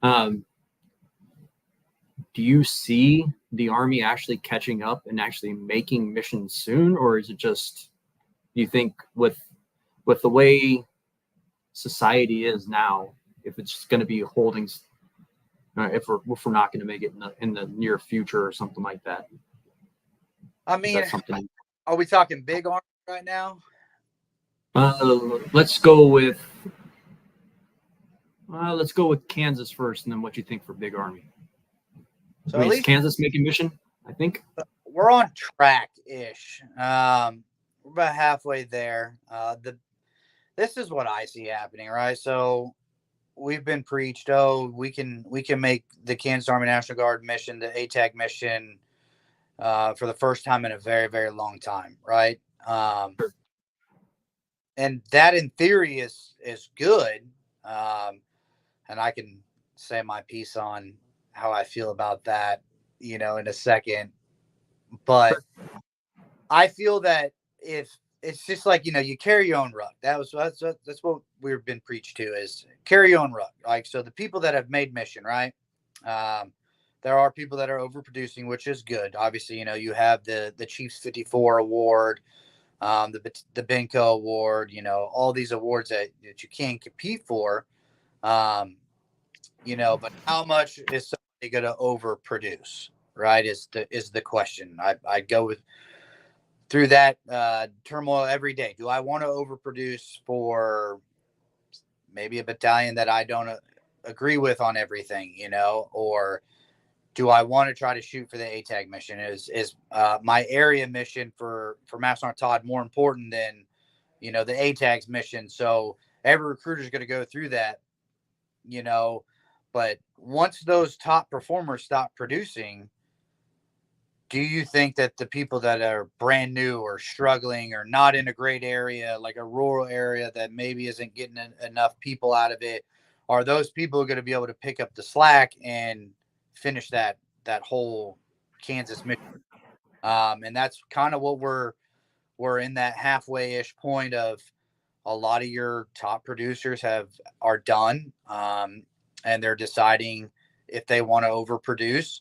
Do you see the Army actually catching up and actually making missions soon, or is it just, you think with the way society is now, if it's going to be holding, if we're not going to make it in the near future or something like that? I mean, are we talking big Army right now? Let's go with Kansas first, and then what you think for big Army. So is Kansas making mission? I think we're on track-ish. We're about halfway there. This is what I see happening, right? So we've been preached, we can make the Kansas Army National Guard mission, the ATAG mission, for the first time in a very, very long time, right? And that in theory is good. And I can say my piece on how I feel about that, in a second. But I feel that if it's just like, you carry your own ruck. That's what we've been preached to, is carry your own ruck. Like, so the people that have made mission, right? There are people that are overproducing, which is good. Obviously, you have the Chiefs 54 award, the Benko award, all these awards that you can compete for. But how much is somebody going to overproduce, right? Is the question. I go through that turmoil every day. Do I want to overproduce for maybe a battalion that I don't agree with on everything, or do I want to try to shoot for the ATAG mission? Is my area mission for Master Sergeant Todd more important than, the ATAG's mission? So every recruiter is going to go through that, but once those top performers stop producing, do you think that the people that are brand new or struggling or not in a great area, like a rural area that maybe isn't getting enough people out of it, are those people going to be able to pick up the slack and finish that whole Kansas mission? And that's kind of what we're in that halfway-ish point of. A lot of your top producers are done, and they're deciding if they want to overproduce,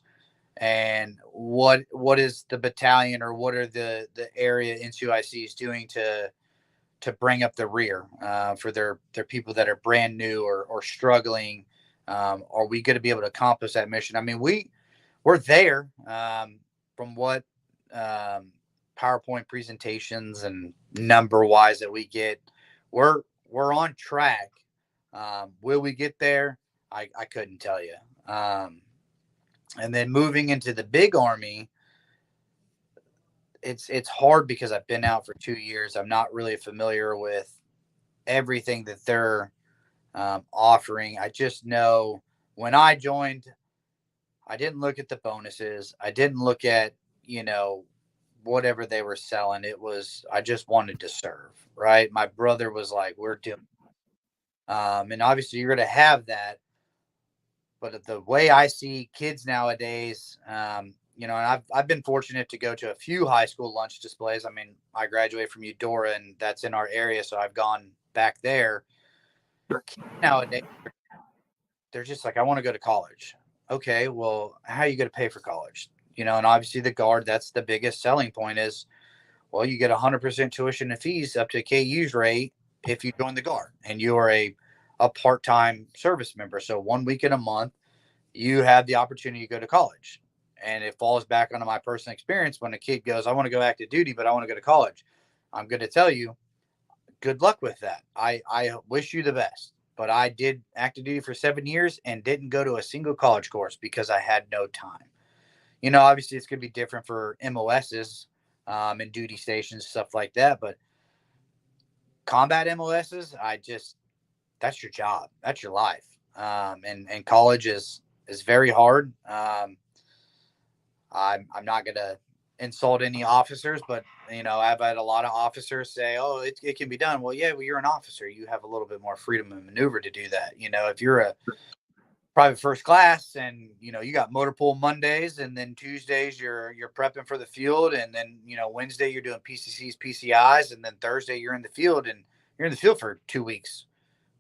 and what is the battalion or what are the area NCOICs doing to bring up the rear for their people that are brand new or struggling. Are we going to be able to accomplish that mission? I mean, we're there from what PowerPoint presentations and number wise that we get. We're on track. Will we get there? I couldn't tell you. And then moving into the big Army, it's hard because I've been out for 2 years. I'm not really familiar with everything that they're offering. I just know when I joined, I didn't look at the bonuses. I didn't look at, whatever they were selling. I just wanted to serve, right? My brother was like, we're doing, and obviously you're going to have that, But the way I see kids nowadays, you know, and I've been fortunate to go to a few high school lunch displays. I mean, I graduated from Eudora, and that's in our area, so I've gone back there. Kids nowadays, they're just like, I want to go to college. Okay, well, how are you going to pay for college? You know, and obviously the guard, that's the biggest selling point is, well, you get 100% tuition and fees up to KU's rate if you join the guard and you are a part-time service member. So 1 week in a month, you have the opportunity to go to college. And it falls back onto my personal experience when a kid goes, I want to go active duty, but I want to go to college. I'm going to tell you, good luck with that. I wish you the best. But I did active duty for 7 years and didn't go to a single college course because I had no time. You know, obviously it's going to be different for MOSs and duty stations, stuff like that. But combat MOSs, that's your job. That's your life. And college is very hard. I'm not going to insult any officers, but, you know, I've had a lot of officers say, oh, it can be done. Well, yeah, well, you're an officer. You have a little bit more freedom and maneuver to do that. You know, if you're a private first class and, you know, you got motor pool Mondays and then Tuesdays you're prepping for the field. And then, you know, Wednesday you're doing PCCs, PCIs. And then Thursday you're in the field and you're in the field for 2 weeks.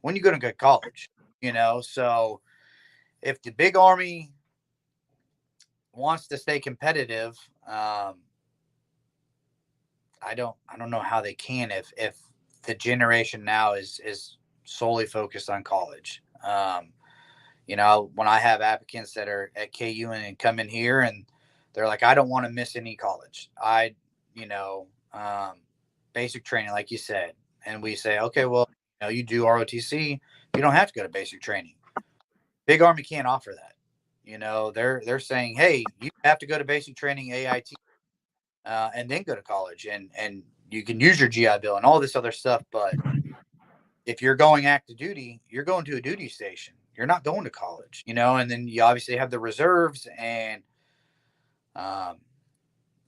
When are you going to go to college? You know, so if the big Army wants to stay competitive, I don't know how they can if the generation now is solely focused on college. You know, when I have applicants that are at KU and come in here and they're like, I don't want to miss any college. Basic training, like you said, and we say, okay, well, you know, you do ROTC, you don't have to go to basic training. Big Army can't offer that. You know, they're saying, hey, you have to go to basic training, AIT, and then go to college, and you can use your GI Bill and all this other stuff. But if you're going active duty, you're going to a duty station. You're not going to college, you know. And then you obviously have the reserves, and I'm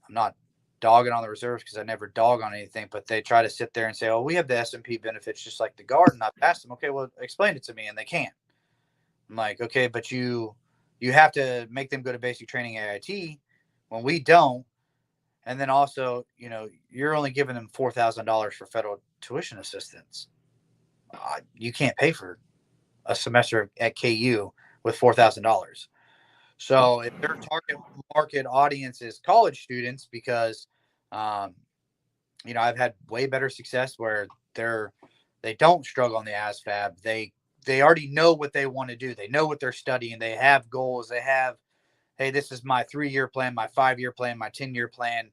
not dogging on the reserves because I never dog on anything, but they try to sit there and say, oh, we have the S&P benefits just like the guard. And I've asked them, okay, well, explain it to me, and they can't. I'm like, okay, but you have to make them go to basic training AIT when we don't. And then also, you know, you're only giving them $4,000 for federal tuition assistance. You can't pay for a semester at KU with $4,000. So if their target market audience is college students, because, you know, I've had way better success where they don't struggle on the ASVAB. They already know what they want to do. They know what they're studying. They have goals. They have, hey, this is my 3-year plan, my 5-year plan, my 10-year plan.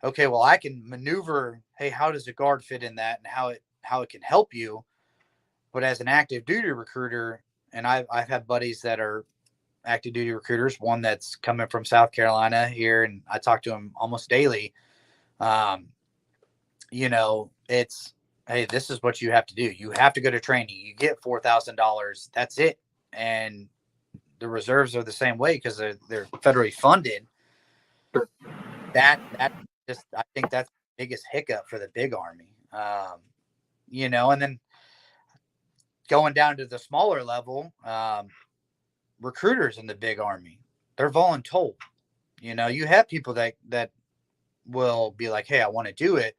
Okay, well, I can maneuver. Hey, how does the guard fit in that, and how it can help you? But as an active duty recruiter, and I've had buddies that are active duty recruiters. One that's coming from South Carolina here, and I talk to him almost daily. You know, it's, hey, this is what you have to do. You have to go to training. You get $4,000. That's it. And the reserves are the same way because they're federally funded. That just, I think that's the biggest hiccup for the big Army. You know, and then going down to the smaller level, recruiters in the big Army, they're voluntold. You know, you have people that will be like, hey, I want to do it.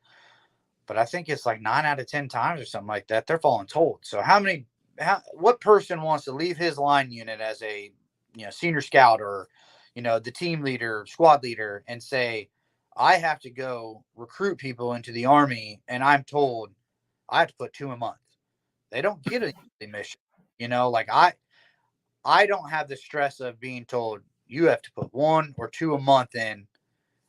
But I think it's like 9 out of 10 times or something like that, they're voluntold. So what person wants to leave his line unit as a, you know, senior scout or, you know, the team leader, squad leader, and say, I have to go recruit people into the Army, and I'm told I have to put 2 a month. They don't get a mission. You know, like I don't have the stress of being told you have to put 1 or 2 a month in.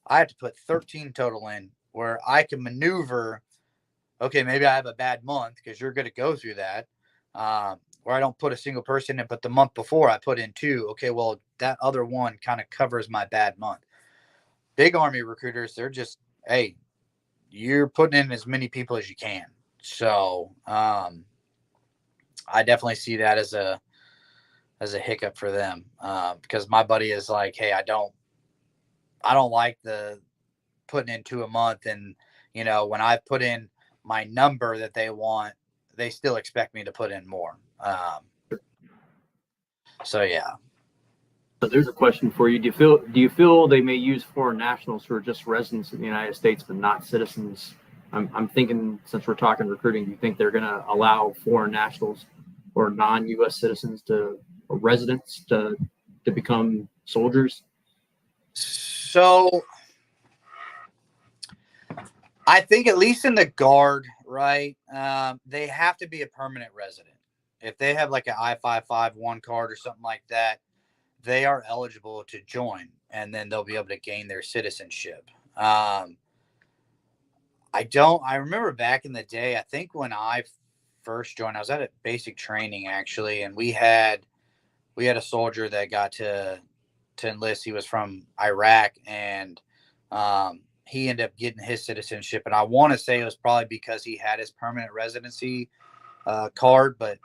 I have to put 13 total in, where I can maneuver. Okay, maybe I have a bad month, because you're going to go through that, where I don't put a single person in, but the month before I put in 2. Okay, well, that other 1 kind of covers my bad month. Big Army recruiters, they're just, hey, you're putting in as many people as you can. So I definitely see that as a hiccup for them, because my buddy is like, hey, I don't like the putting in 2 a month, and, you know, when I put in my number that they want, they still expect me to put in more. So yeah. So there's a question for you. Do you feel they may use foreign nationals who are just residents of the United States but not citizens? I'm thinking, since we're talking recruiting, do you think they're going to allow foreign nationals or non-U.S. citizens or residents to become soldiers? So I think at least in the Guard, right? They have to be a permanent resident. If they have like an I-551 card or something like that, they are eligible to join, and then they'll be able to gain their citizenship. I remember back in the day, I think when I first joined, I was at a basic training actually, and we had a soldier that got to enlist. He was from Iraq, and he ended up getting his citizenship. And I want to say it was probably because he had his permanent residency card, but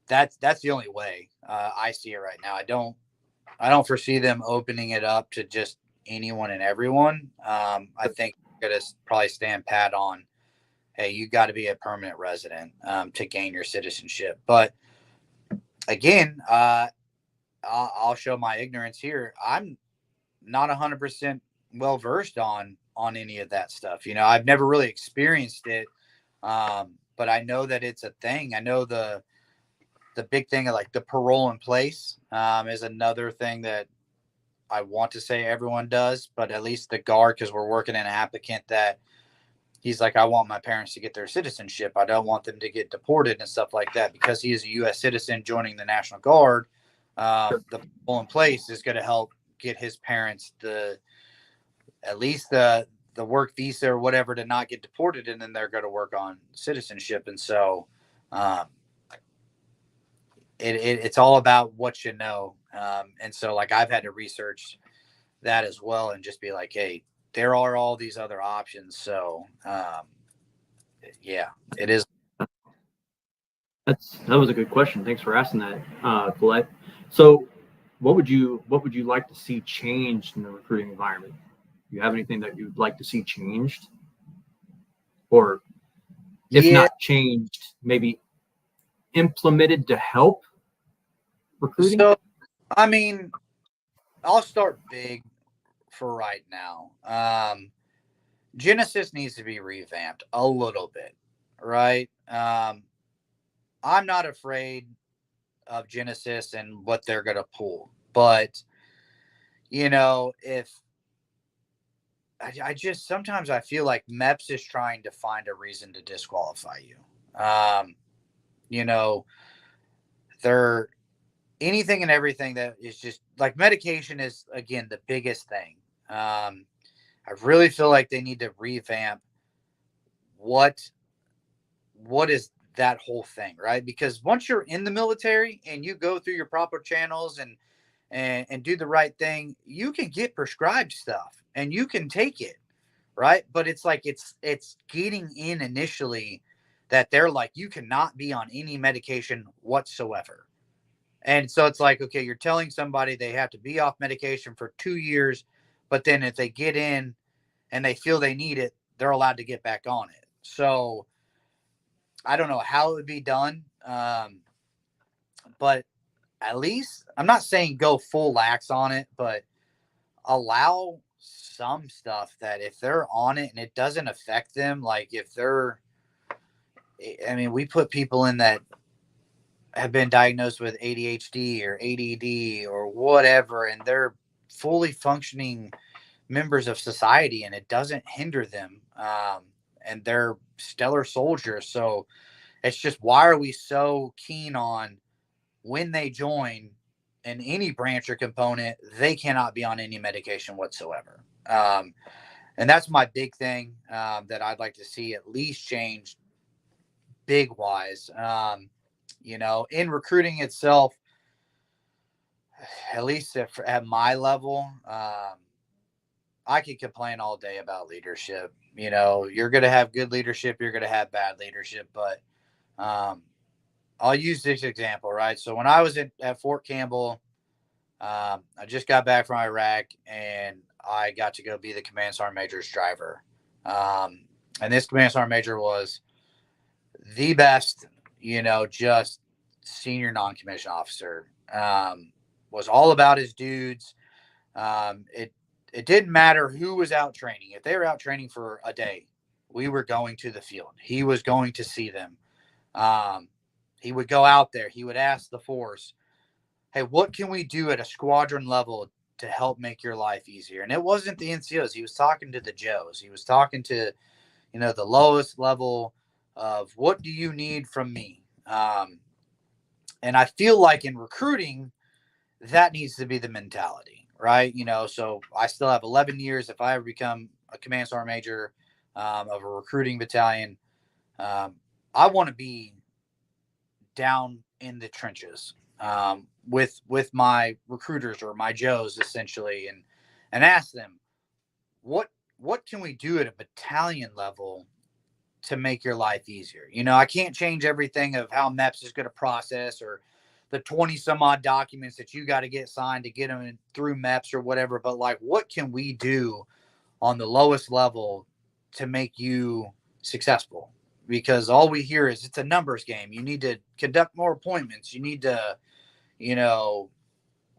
that's the only way I see it right now. I don't foresee them opening it up to just anyone and everyone. I think they're going to probably stand pat on, hey, you got to be a permanent resident to gain your citizenship. But again, I'll show my ignorance here. I'm not 100% well versed on any of that stuff. You know, I've never really experienced it, but I know that it's a thing. I know the big thing of like the parole in place is another thing that I want to say everyone does, but at least the Guard, because we're working in an applicant that he's like, I want my parents to get their citizenship. I don't want them to get deported and stuff like that, because he is a U.S. citizen joining the National Guard. The parole in place is going to help get his parents at least the work visa or whatever to not get deported, and then they're going to work on citizenship. And so it's all about what you know. And so like I've had to research that as well and just be like, hey, there are all these other options. So yeah, it is. That was a good question. Thanks for asking that, Colette. So what would you like to see changed in the recruiting environment? Do you have anything that you'd like to see changed? Or if not changed, maybe implemented to help recruiting? So, I mean, I'll start big for right now. Genesis needs to be revamped a little bit, right? I'm not afraid of Genesis and what they're going to pull, but you know, if I just sometimes I feel like MEPS is trying to find a reason to disqualify you. You know, they're anything and everything that is just like medication is again the biggest thing. I really feel like they need to revamp what is that whole thing, right? Because once you're in the military and you go through your proper channels and do the right thing, you can get prescribed stuff and you can take it, right? But it's like it's getting in initially that they're like, you cannot be on any medication whatsoever. And so it's like, okay, you're telling somebody they have to be off medication for 2 years, but then if they get in and they feel they need it, they're allowed to get back on it. So I don't know how it would be done. But at least I'm not saying go full lax on it, but allow some stuff that if they're on it and it doesn't affect them, like if they're, I mean, we put people in that have been diagnosed with ADHD or ADD or whatever, and they're fully functioning members of society and it doesn't hinder them. And they're stellar soldiers. So it's just, why are we so keen on when they join in any branch or component, they cannot be on any medication whatsoever. And that's my big thing that I'd like to see at least change big wise. You know, in recruiting itself, at least at my level, I could complain all day about leadership. You know, you're going to have good leadership, you're going to have bad leadership, but I'll use this example, right? So when I was at Fort Campbell, I just got back from Iraq and I got to go be the command sergeant major's driver. And this command sergeant major was the best, you know, just senior non-commissioned officer. was all about his dudes. It didn't matter who was out training. If they were out training for a day, we were going to the field. He was going to see them. He would go out there. He would ask the force, hey, what can we do at a squadron level to help make your life easier? And it wasn't the NCOs. He was talking to the Joes. He was talking to, the lowest level of what do you need from me? And I feel like in recruiting, that needs to be the mentality, right? So I still have 11 years. If I ever become a command sergeant major of a recruiting battalion, I want to be down in the trenches with my recruiters or my Joes essentially, and ask them, what can we do at a battalion level to make your life easier? I can't change everything of how MEPS is going to process or the 20 some odd documents that you got to get signed to get them through MEPS or whatever. But like, what can we do on the lowest level to make you successful? Because all we hear is it's a numbers game. You need to conduct more appointments. You need to,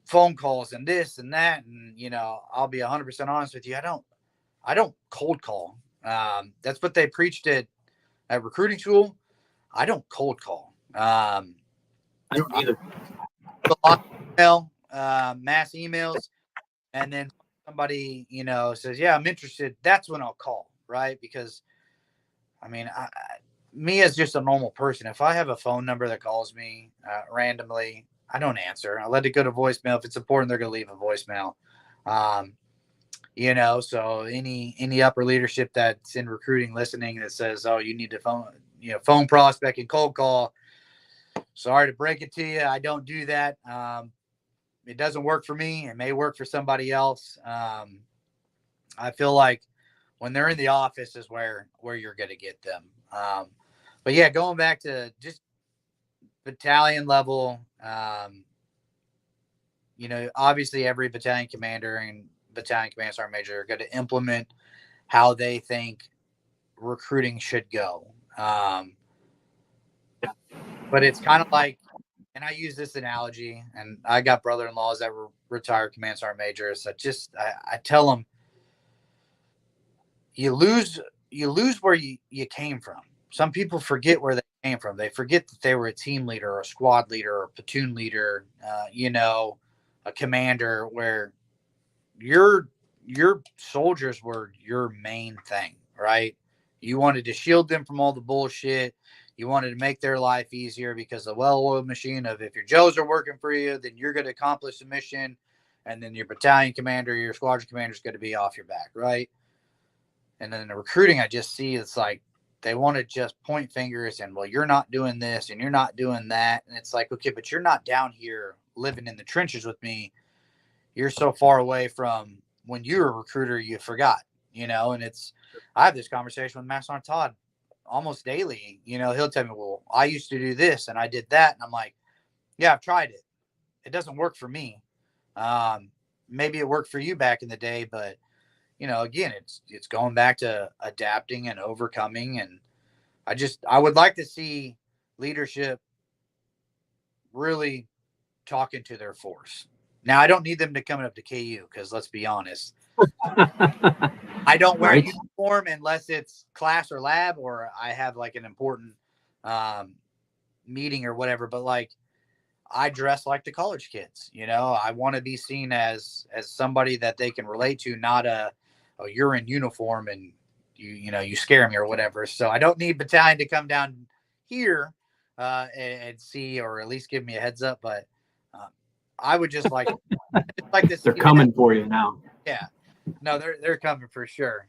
phone calls and this and that. And, I'll be 100% honest with you. I don't cold call. That's what they preached at recruiting school. I don't cold call. I don't either. A lot of email, mass emails, and then somebody, says, yeah, I'm interested. That's when I'll call, right? Because, me as just a normal person, if I have a phone number that calls me randomly, I don't answer. I let it go to voicemail. If it's important, they're going to leave a voicemail. So any upper leadership that's in recruiting listening that says, oh, you need to phone prospect and cold call. Sorry to break it to you. I don't do that. It doesn't work for me. It may work for somebody else. I feel like when they're in the office is where you're going to get them. But yeah, going back to just battalion level, obviously every battalion commander and battalion command sergeant major are going to implement how they think recruiting should go. But it's kind of like, and I use this analogy, and I got brother-in-laws that were retired command sergeant majors. I tell them, you lose where you came from. Some people forget where they came from. They forget that they were a team leader or a squad leader or a platoon leader, a commander, where your soldiers were your main thing, right? You wanted to shield them from all the bullshit. You wanted to make their life easier because the well-oiled machine of if your Joes are working for you, then you're going to accomplish the mission. And then your battalion commander, your squadron commander is going to be off your back, right? And then the recruiting, I just see it's like they want to just point fingers and, well, you're not doing this and you're not doing that. And it's like, okay, but you're not down here living in the trenches with me. You're so far away from when you were a recruiter, you forgot, and I have this conversation with Master Sergeant Todd almost daily. He'll tell me, well, I used to do this and I did that. And I'm like, yeah, I've tried it. It doesn't work for me. Maybe it worked for you back in the day, but again, it's going back to adapting and overcoming. And I would like to see leadership really talking to their force. Now, I don't need them to come up to KU because let's be honest, I don't wear a uniform unless it's class or lab or I have like an important meeting or whatever. But like, I dress like the college kids. I want to be seen as somebody that they can relate to, not you're in uniform and you scare me or whatever. So I don't need battalion to come down here and see or at least give me a heads up. But I would just like this. They're coming for you now. Yeah, no, they're coming for sure.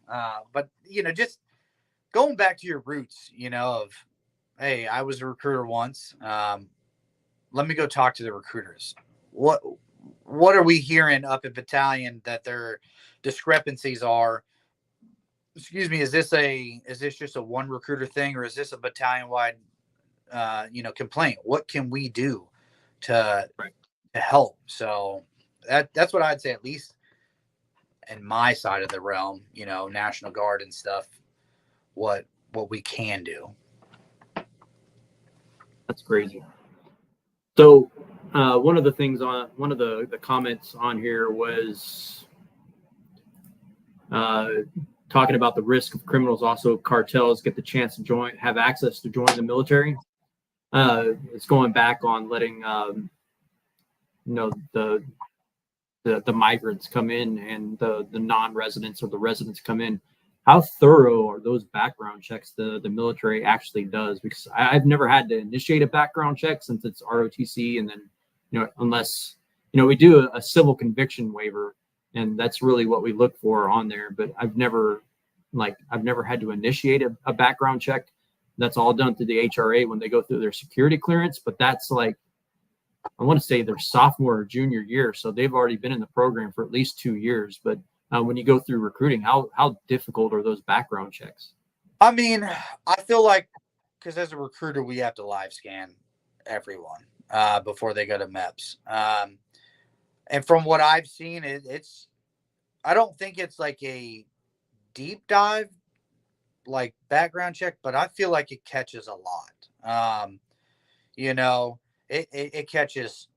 But just going back to your roots, of, hey, I was a recruiter once. Let me go talk to the recruiters. What are we hearing up at battalion that their discrepancies are? Excuse me, is this just a one recruiter thing, or is this a battalion wide complaint? What can we do to help? So that's what I'd say, at least in my side of the realm, National Guard and stuff, what we can do. That's crazy. So One of the things on one of the comments on here was talking about the risk of criminals, also cartels get the chance to have access to join the military. It's going back on letting the migrants come in and the non-residents or the residents come in. How thorough are those background checks the military actually does? Because I've never had to initiate a background check since it's ROTC, and then unless we do a civil conviction waiver, and that's really what we look for on there. But I've never had to initiate a background check. That's all done through the HRA when they go through their security clearance. But that's I want to say their sophomore or junior year, so they've already been in the program for at least 2 years. But when you go through recruiting, how difficult are those background checks? I mean, I feel like, because as a recruiter, we have to live scan everyone before they go to MEPS. And from what I've seen, I don't think it's like a deep dive like background check, but I feel like it catches a lot. It catches,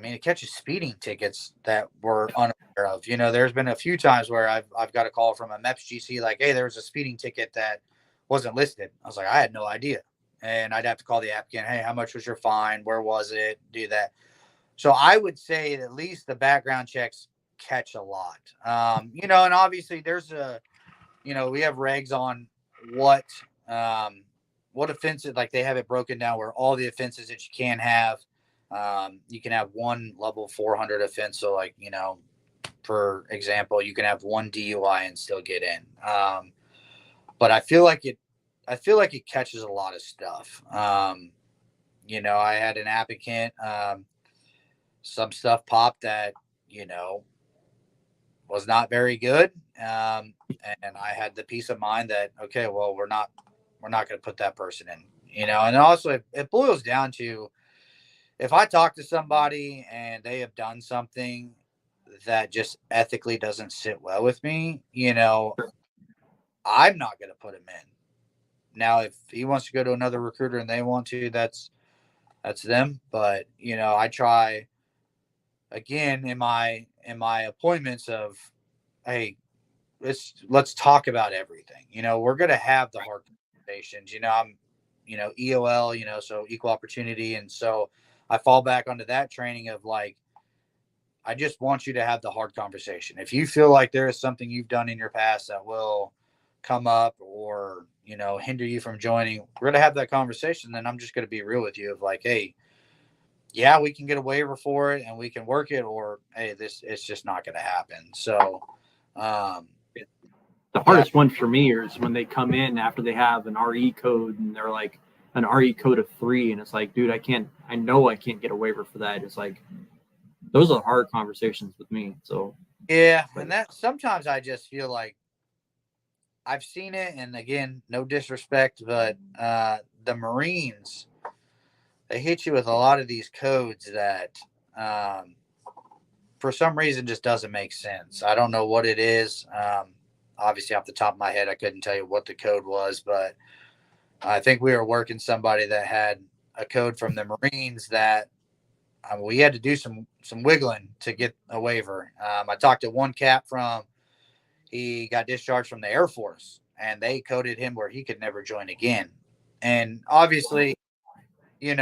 it catches speeding tickets that we're unaware of. There's been a few times where I've got a call from a MEPS GC like, hey, there was a speeding ticket that wasn't listed. I was like, I had no idea. And I'd have to call the applicant, hey, how much was your fine? Where was it? Do that. So I would say at least the background checks catch a lot. And obviously there's we have regs on what offenses, like they have it broken down where all the offenses that you can have. You can have one level 400 offense. So for example, you can have one DUI and still get in. But I feel like it catches a lot of stuff. I had an applicant, some stuff popped that, was not very good. And I had the peace of mind that, okay, well, we're not going to put that person in, and also it boils down to, if I talk to somebody and they have done something that just ethically doesn't sit well with me, I'm not going to put him in. Now, if he wants to go to another recruiter and they want to, that's them. But, I try again in my appointments of, hey, let's talk about everything. We're going to have the hard conversations. I'm, EOL, so equal opportunity. And so I fall back onto that training of I just want you to have the hard conversation. If you feel like there is something you've done in your past that will come up or, hinder you from joining, we're going to have that conversation. Then I'm just going to be real with you of hey, yeah, we can get a waiver for it and we can work it, or, hey, it's just not going to happen. So, the hardest one for me is when they come in after they have an RE code and they're like an RE code of 3, and it's like, dude, I know I can't get a waiver for that. It's like, those are hard conversations with me. So yeah, and that sometimes I just feel like I've seen it, and again, no disrespect, but the Marines, they hit you with a lot of these codes that for some reason just doesn't make sense. I don't know what it is. Obviously, off the top of my head, I couldn't tell you what the code was, but I think we were working somebody that had a code from the Marines that we had to do some wiggling to get a waiver. I talked to one cap he got discharged from the Air Force, and they coded him where he could never join again. And obviously, you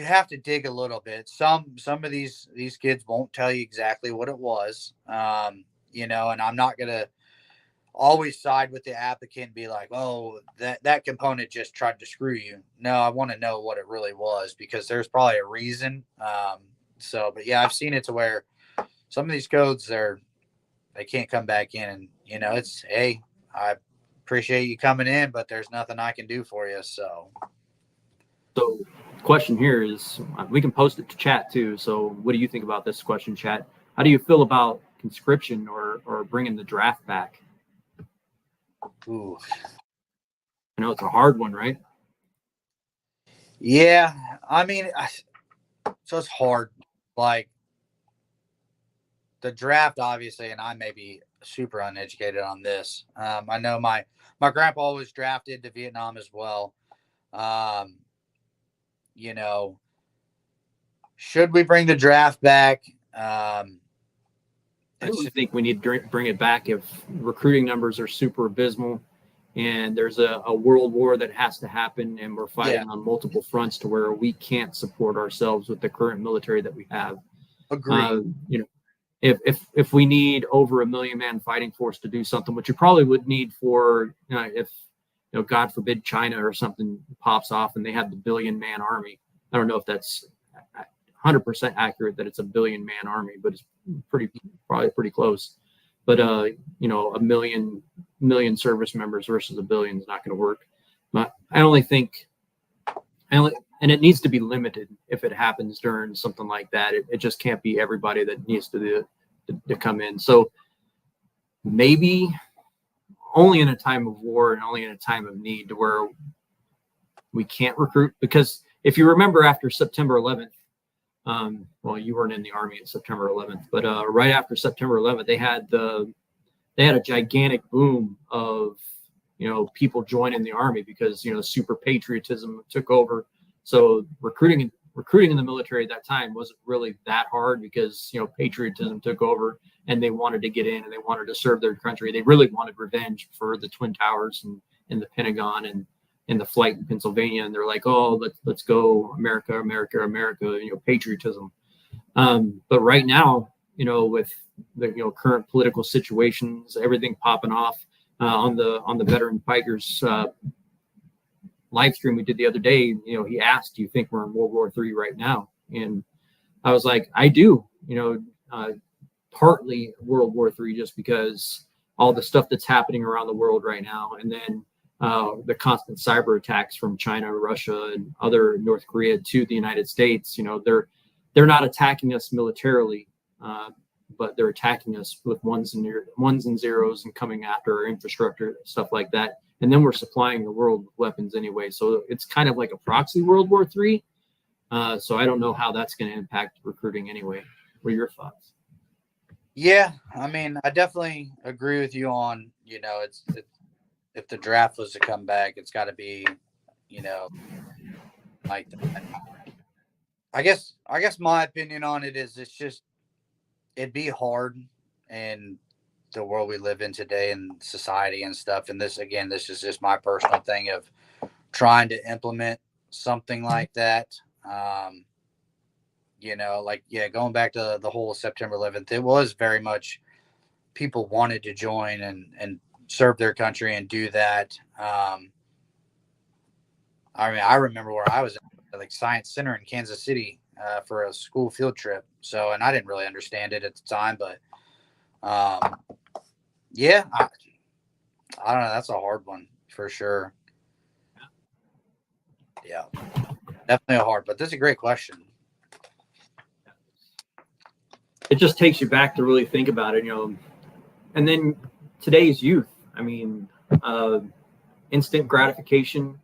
have to dig a little bit. Some of these kids won't tell you exactly what it was, and I'm not going to always side with the applicant and be like, oh, that component just tried to screw you. No, I want to know what it really was, because there's probably a reason. But yeah, I've seen it to where some of these codes they can't come back in, and it's, hey, I appreciate you coming in, but there's nothing I can do for you. So the question here is, we can post it to chat too. So what do you think about this question, chat? How do you feel about conscription or bringing the draft back? Ooh. I know it's a hard one, right? Yeah, so it's hard. The draft, obviously, and I may be super uneducated on this. I know my grandpa was drafted to Vietnam as well. should we bring the draft back? I really think we need to bring it back if recruiting numbers are super abysmal and there's a world war that has to happen and we're fighting on multiple fronts to where we can't support ourselves with the current military that we have. Agree. If we need over 1 million man fighting force to do something, which you probably would need for if God forbid China or something pops off and they have the 1 billion man army. I don't know if that's 100% accurate that it's a 1 billion man army, but it's probably pretty close. But 1 million service members versus 1 billion is not going to work. But and it needs to be limited if it happens during something like that. It just can't be everybody that needs to come in. So maybe only in a time of war and only in a time of need to where we can't recruit. Because if you remember after September 11th, well, you weren't in the Army at September 11th, but right after September 11th, they had a gigantic boom of people joining the Army because super patriotism took over. So recruiting in the military at that time wasn't really that hard because patriotism took over and they wanted to get in and they wanted to serve their country. They really wanted revenge for the Twin Towers and the Pentagon and in the flight in Pennsylvania, and they're like, "Oh, let's go, America, America, America!" Patriotism. But right now, with the current political situations, everything popping off on the veteran Pikers live stream we did the other day, he asked, "Do you think we're in World War III right now?" And I was like, "I do." Partly World War III, just because all the stuff that's happening around the world right now, and then the constant cyber attacks from China, Russia, and other North Korea to the United States. They're not attacking us militarily, but they're attacking us with ones and zeros and coming after our infrastructure, stuff like that. And then we're supplying the world with weapons anyway. So it's kind of like a proxy World War III. So I don't know how that's going to impact recruiting anyway. What are your thoughts? Yeah, I mean, I definitely agree with you on, it's if the draft was to come back, it's got to be, like that. I guess my opinion on it is it'd be hard in the world we live in today and society and stuff. And this is just my personal thing of trying to implement something like that. Going back to the whole September 11th, it was very much people wanted to join and serve their country and do that. I remember where I was at like Science Center in Kansas City for a school field trip. So, and I didn't really understand it at the time, but I don't know. That's a hard one for sure. Yeah, definitely hard, but this is a great question. It just takes you back to really think about it, and then today's youth. I mean, instant gratification.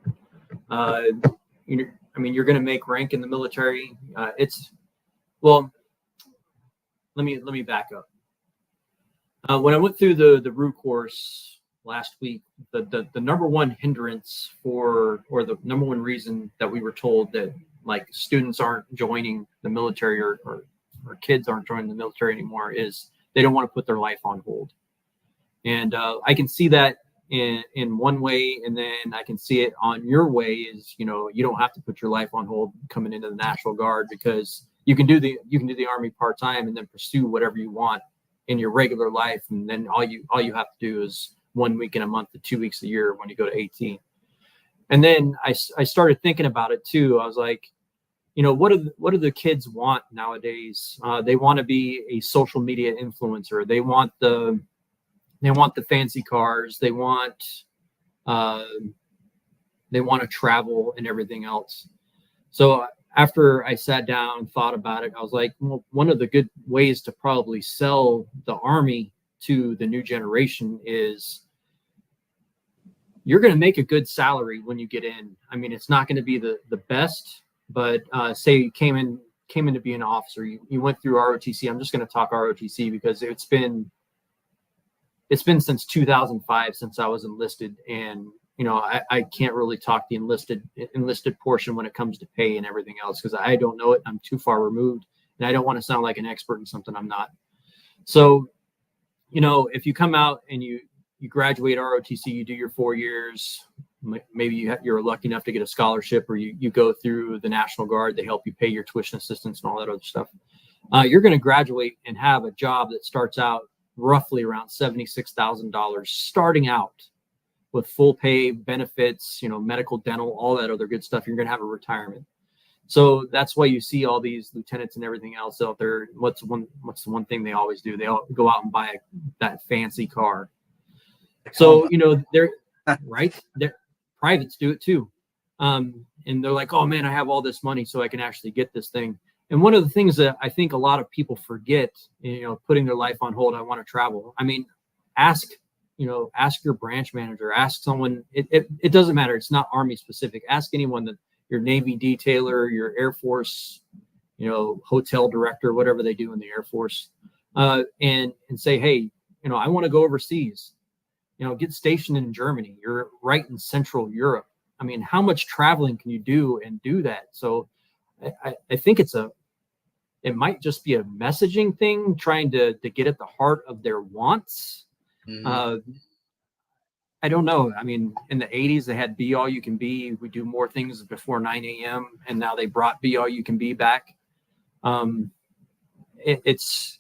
You're going to make rank in the military. Let me back up. When I went through the RU course last week, the number one hindrance or the number one reason that we were told that like students aren't joining the military or kids aren't joining the military anymore is they don't want to put their life on hold. And I can see that in one way, and then I can see it on your way is, you don't have to put your life on hold coming into the National Guard because you can do the Army part-time and then pursue whatever you want in your regular life. And then all you have to do is 1 week in a month to 2 weeks a year when you go to 18. And then I started thinking about it too. I was like, what do the kids want nowadays? They want to be a social media influencer. They want the fancy cars. They want to travel and everything else. So after I sat down and thought about it, I was like, well, one of the good ways to probably sell the Army to the new generation is you're going to make a good salary when you get in. I mean, it's not going to be the best, but say you came in to be an officer, you went through ROTC. I'm just going to talk ROTC because it's been since 2005 since I was enlisted, and I can't really talk the enlisted portion when it comes to pay and everything else, because I don't know it. I'm too far removed, and I don't want to sound like an expert in something I'm not. So, if you come out and you graduate ROTC, you do your 4 years, maybe you're lucky enough to get a scholarship, or you go through the National Guard. They help you pay your tuition assistance and all that other stuff. You're going to graduate and have a job that starts out roughly around $76,000 starting out, with full pay, benefits, medical, dental, all that other good stuff. You're going to have a retirement. So that's why you see all these lieutenants and everything else out there. What's the one thing they always do? They all go out and buy that fancy car. So, they're right. Privates do it too. And they're like, oh man, I have all this money so I can actually get this thing. And one of the things that I think a lot of people forget, putting their life on hold, I want to travel. I mean, ask your branch manager, ask someone. It doesn't matter. It's not Army specific. Ask anyone, that your Navy detailer, your Air Force, hotel director, whatever they do in the Air Force, and say, hey, I want to go overseas. Get stationed in Germany. You're right in Central Europe. I mean, how much traveling can you do and do that? So I think it might just be a messaging thing, trying to get at the heart of their wants. Mm-hmm. I don't know. I mean, in the 80s, they had Be All You Can Be. We do more things before 9 a.m. And now they brought Be All You Can Be back. It's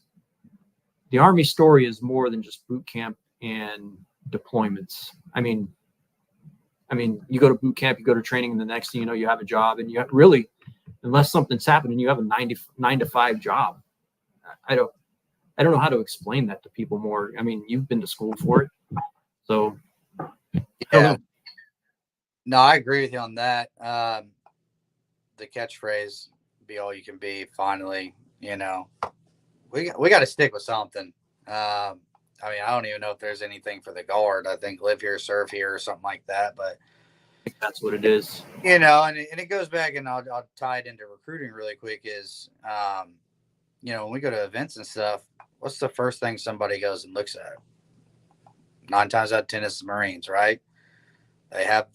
the Army story is more than just boot camp and deployments. I mean, you go to boot camp, you go to training, and the next thing you know, you have a job, and you have really, unless something's happening, you have a 9 to 5 job. I don't know how to explain that to people more. I mean, you've been to school for it, so. Yeah. No, I agree with you on that. The catchphrase, "Be all you can be," finally, we got to stick with something. I mean, I don't even know if there's anything for the Guard. I think live here, serve here, or something like that. But I think that's what it is. And it goes back, and I'll tie it into recruiting really quick. Is when we go to events and stuff, what's the first thing somebody goes and looks at? 9 times out of 10, it's the Marines, right? They have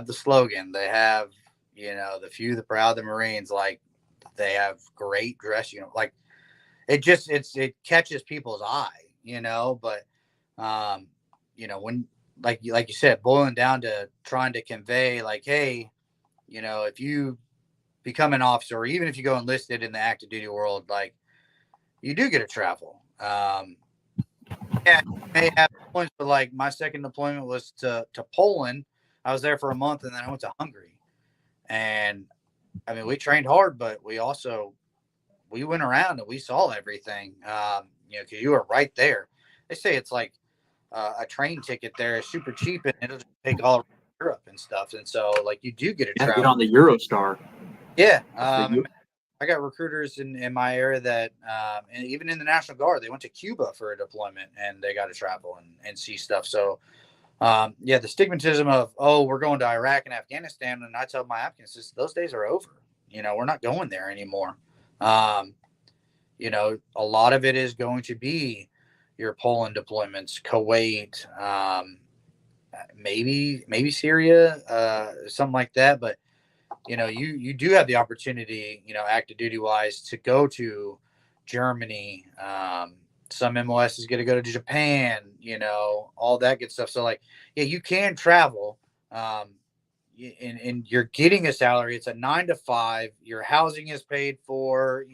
the slogan. They have, the few, the proud, the Marines. Like, they have great dress, like it catches people's eye, but, when, like you said, boiling down to trying to convey, like, hey, if you become an officer, or even if you go enlisted in the active duty world, like, you do get to travel. Yeah, may have points, but like my second deployment was to Poland. I was there for a month, and then I went to Hungary. And I mean, we trained hard, but we went around and we saw everything. Because you were right there. They say it's like a train ticket there is super cheap, and it'll just take all of Europe and stuff. And so, like, you do get to travel. Get on the Eurostar. Yeah. I got recruiters in my area that, and even in the National Guard, they went to Cuba for a deployment, and they got to travel and see stuff. So, the stigmatism of, we're going to Iraq and Afghanistan. And I tell my Afghans, those days are over. We're not going there anymore. A lot of it is going to be your Poland deployments, Kuwait, maybe Syria, something like that. But you do have the opportunity, active duty wise, to go to Germany. Some MOSs get to go to Japan, all that good stuff. So, like, yeah, you can travel, and you're getting a salary. It's a 9 to 5. Your housing is paid for.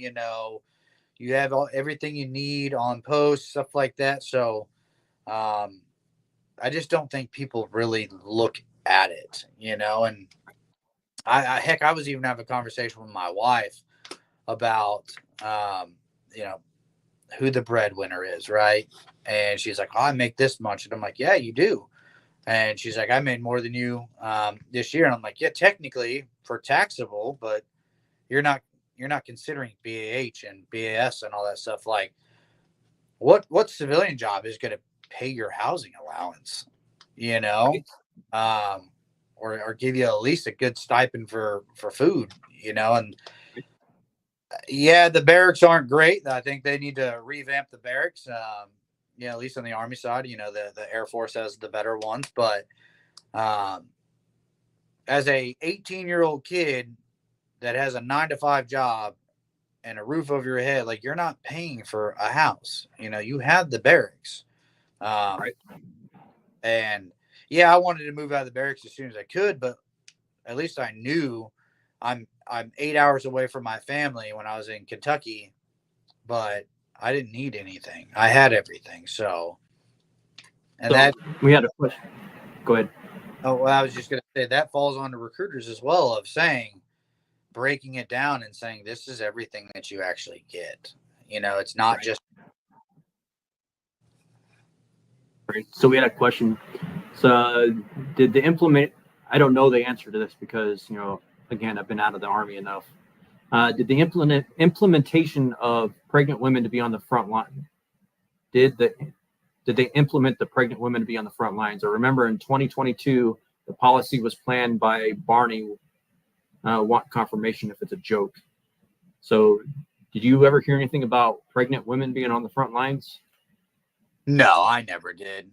You have everything you need on post, stuff like that. So, I just don't think people really look at it, and. I was even having a conversation with my wife about, who the breadwinner is, right? And she's like, I make this much. And I'm like, yeah, you do. And she's like, I made more than you this year. And I'm like, yeah, technically for taxable, but you're not considering BAH and BAS and all that stuff. Like, what civilian job is going to pay your housing allowance, or give you at least a good stipend for food, and the barracks aren't great. I think they need to revamp the barracks. At least on the Army side, the Air Force has the better ones, but As a 18-year-old kid that has a 9-to-5 job and a roof over your head, like, you're not paying for a house. You had the barracks. Right. And yeah, I wanted to move out of the barracks as soon as I could, but at least I knew I'm 8 hours away from my family when I was in Kentucky, but I didn't need anything. I had everything. So, and So that, we had a question. Go ahead. oh, well, I was just going to say that falls on the recruiters as well, of saying, breaking it down and saying, this is everything that you actually get. It's not just. Right. So we had a question. So did the implement, I don't know the answer to this because, again, I've been out of the Army enough. Did the implementation of pregnant women to be on the front line, did they implement the pregnant women to be on the front lines? I remember in 2022, the policy was planned by Barney. Want confirmation if it's a joke. So did you ever hear anything about pregnant women being on the front lines? No, I never did.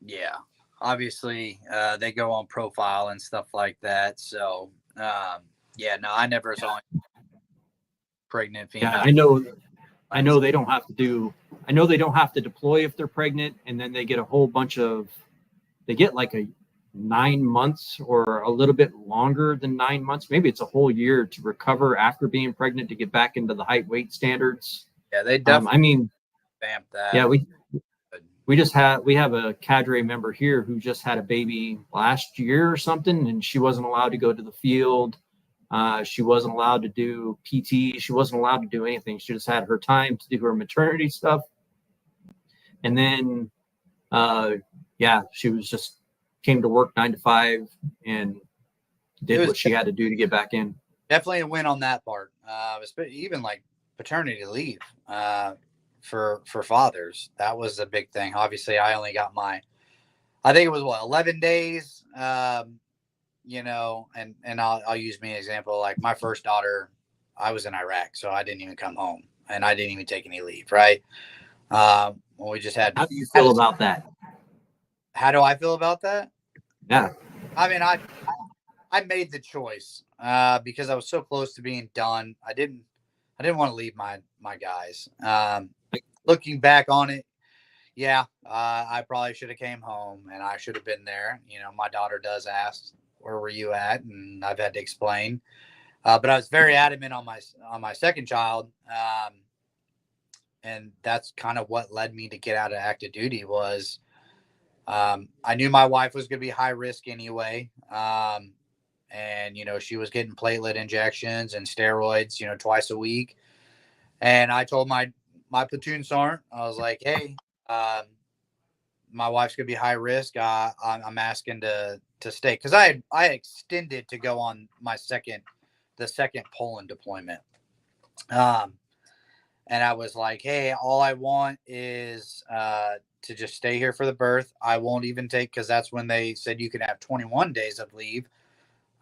Yeah, obviously, they go on profile and stuff like that. So, yeah, no, I never saw pregnant female. Yeah, I know they don't have to do. I know they don't have to deploy if they're pregnant, and then they get a whole bunch of. They get like a 9 months or a little bit longer than 9 months. Maybe it's a whole year to recover after being pregnant to get back into the height weight standards. Yeah, they definitely vamp that. Yeah, we have a cadre member here who just had a baby last year or something, and she wasn't allowed to go to the field. She wasn't allowed to do PT. She wasn't allowed to do anything. She just had her time to do her maternity stuff. And then, she was just came to work 9 to 5 and did what she had to do to get back in. Definitely a win on that part. Even like paternity leave for fathers. That was a big thing. Obviously, I only got I think it was 11 days. And I'll use me as an example. Like my first daughter, I was in Iraq, so I didn't even come home and I didn't even take any leave. Right. We just had. How do you feel about that? How do I feel about that? Yeah. I mean, I made the choice because I was so close to being done. I didn't want to leave my guys. Looking back on it, yeah, I probably should have came home and I should have been there. My daughter does ask, "Where were you at?" And I've had to explain. But I was very adamant on my second child, and that's kind of what led me to get out of active duty. Was I knew my wife was going to be high risk anyway. And, she was getting platelet injections and steroids, twice a week. And I told my platoon sergeant, I was like, hey, my wife's going to be high risk. I'm asking to stay. Cause I extended to go on the second Poland deployment. And I was like, hey, all I want is, to just stay here for the birth. I won't even take, because that's when they said you can have 21 days of leave.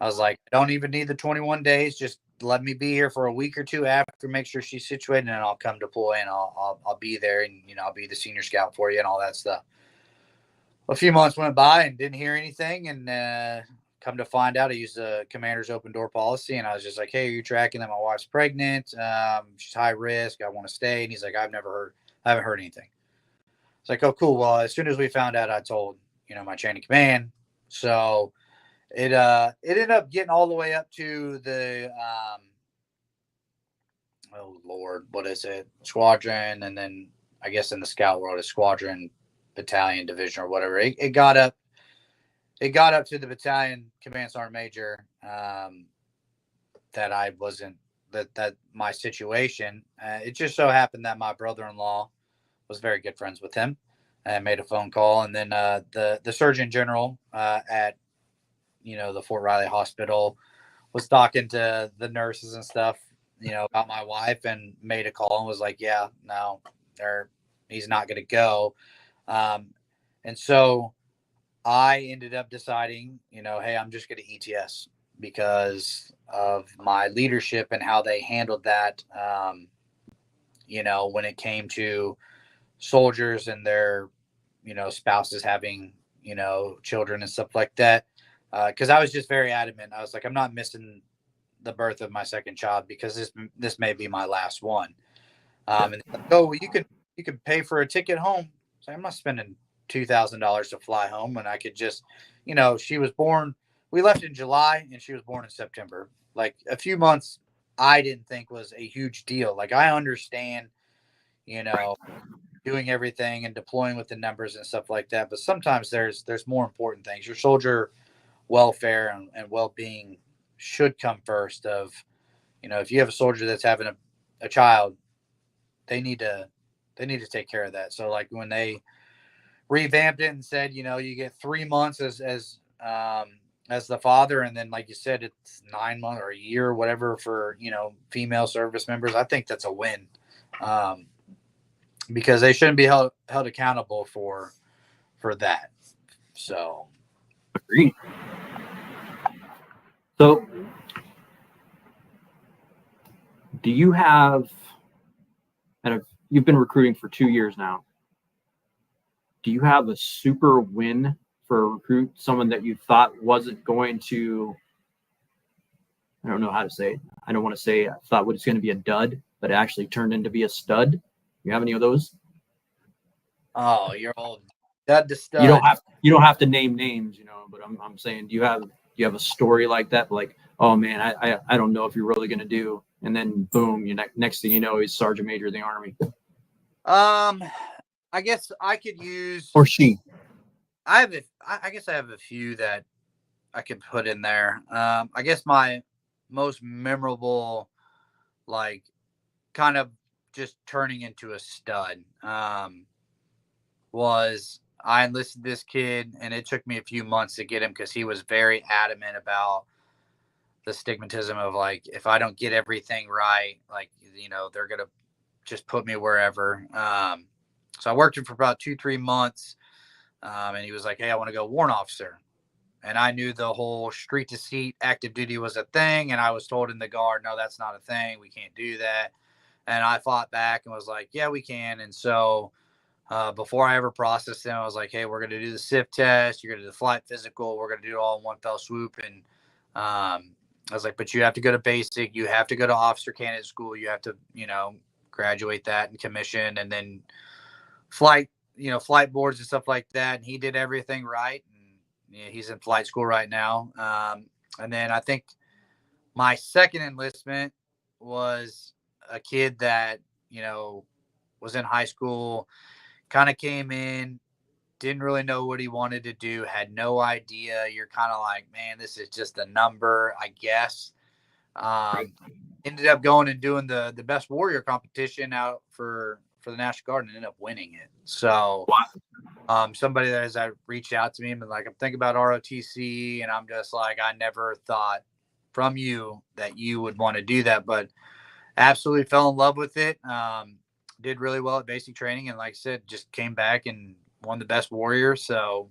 I was like, I don't even need the 21 days. Just let me be here for a week or two after, make sure she's situated, and I'll come deploy and I'll be there, and I'll be the senior scout for you and all that stuff. A few months went by and didn't hear anything, and come to find out, I used the commander's open door policy, and I was just like, hey, are you tracking that my wife's pregnant? She's high risk. I want to stay. And he's like, I haven't heard anything. It's like, oh, cool. Well, as soon as we found out, I told, my chain of command. So it ended up getting all the way up to the, oh Lord, what is it? Squadron. And then I guess in the scout world, a squadron, battalion, division, or whatever. It got up to the battalion command sergeant major, that I wasn't, that my situation, it just so happened that my brother-in-law was very good friends with him and made a phone call. And then the surgeon general at the Fort Riley Hospital was talking to the nurses and stuff, about my wife, and made a call and was like, yeah, no, he's not going to go. And so I ended up deciding, hey, I'm just going to ETS because of my leadership and how they handled that. When it came to soldiers and their, spouses having, children and stuff like that. Because I was just very adamant. I was like, I'm not missing the birth of my second child because this may be my last one. And they're like, oh, well, you can pay for a ticket home. So I'm not spending $2,000 to fly home when I could just, she was born. We left in July and she was born in September. Like a few months, I didn't think was a huge deal. Like I understand, doing everything and deploying with the numbers and stuff like that. But sometimes there's more important things. Your soldier welfare and well-being should come first. Of, if you have a soldier that's having a child, they need to take care of that. So like when they revamped it and said, you get 3 months as the father, and then like you said, it's 9 months or a year or whatever for female service members. I think that's a win, because they shouldn't be held accountable for that. So Agreed. So do you have, and you've been recruiting for 2 years now, do you have a super win for a recruit, someone that you thought wasn't going to, I don't know how to say it. I don't want to say I thought it was going to be a dud, but it actually turned into be a stud? You have any of those? Oh, you're old dud to stud. You don't have to name names, but I'm saying, do you have a story like that? Like, oh man, I don't know if you're really going to do, and then boom, next thing you know, he's Sergeant Major of the Army. I guess I could use, or she. I guess I have a few that I could put in there. I guess my most memorable, like, kind of just turning into a stud, was I enlisted this kid, and it took me a few months to get him because he was very adamant about the stigmatism of, like, if I don't get everything right, like, they're going to just put me wherever. So I worked him for about 2-3 months. And he was like, hey, I want to go warrant officer. And I knew the whole street to seat active duty was a thing. And I was told in the guard, no, that's not a thing. We can't do that. And I fought back and was like, yeah, we can. And so before I ever processed him, I was like, hey, we're going to do the SIF test. You're going to do the flight physical. We're going to do it all in one fell swoop. And I was like, but you have to go to basic. You have to go to officer candidate school. You have to, graduate that and commission, and then flight boards and stuff like that. And he did everything right. And he's in flight school right now. And then I think my second enlistment was a kid that, was in high school, kind of came in, didn't really know what he wanted to do, had no idea. You're kind of like, man, this is just a number, I guess. Ended up going and doing the best warrior competition out for the National Guard and ended up winning it. So somebody that has reached out to me and been like, I'm thinking about ROTC, and I'm just like, I never thought from you that you would want to do that, but absolutely fell in love with it. Did really well at basic training, and like I said, just came back and won the best warrior. So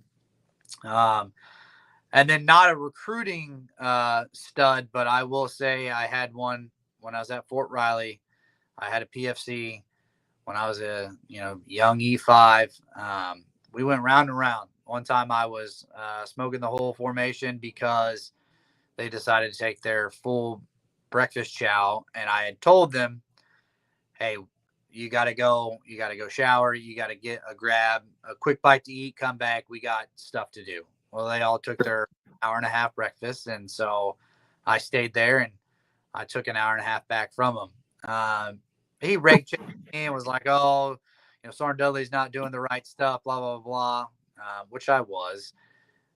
and then not a recruiting stud, but I will say I had one when I was at Fort Riley. I had a PFC when I was a young E5. We went round and round. One time I was smoking the whole formation because they decided to take their full breakfast chow, and I had told them, hey, you got to go shower, you got to get a quick bite to eat, come back, we got stuff to do. Well, they all took their hour and a half breakfast, and so I stayed there, and I took an hour and a half back from him. He rage checked me and was like, oh, Sergeant Dudley's not doing the right stuff, blah, blah, blah, which I was.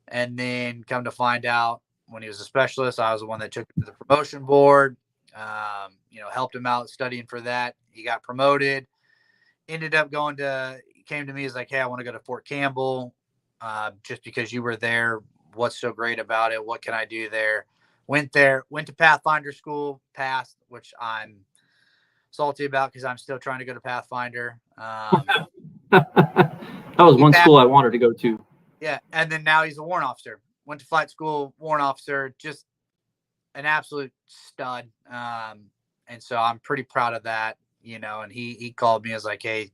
And then come to find out, when he was a specialist, I was the one that took him to the promotion board, helped him out studying for that. He got promoted, ended up came to me, as like, hey, I want to go to Fort Campbell, just because you were there. What's so great about it? What can I do there? Went to Pathfinder school, passed, which I'm salty about because I'm still trying to go to Pathfinder. That was one school I wanted to go to. Yeah. And then now he's a warrant officer. Went to flight school, warrant officer, just an absolute stud. And so I'm pretty proud of that, and he called me as like, hey,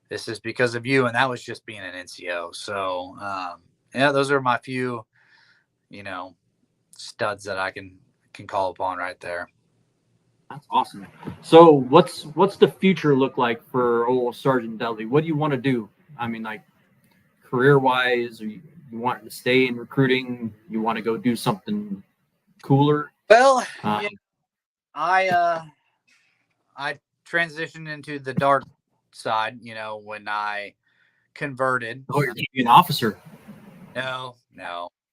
this is because of you. And that was just being an NCO. So yeah, those are my few, studs that I can call upon right there. That's awesome. So what's the future look like for old Sergeant Dudley? What do you want to do? I mean, like career wise, or you want to stay in recruiting? You want to go do something cooler? Well, Um, I transitioned into the dark side, when I converted. oh, you're going to be an officer. No.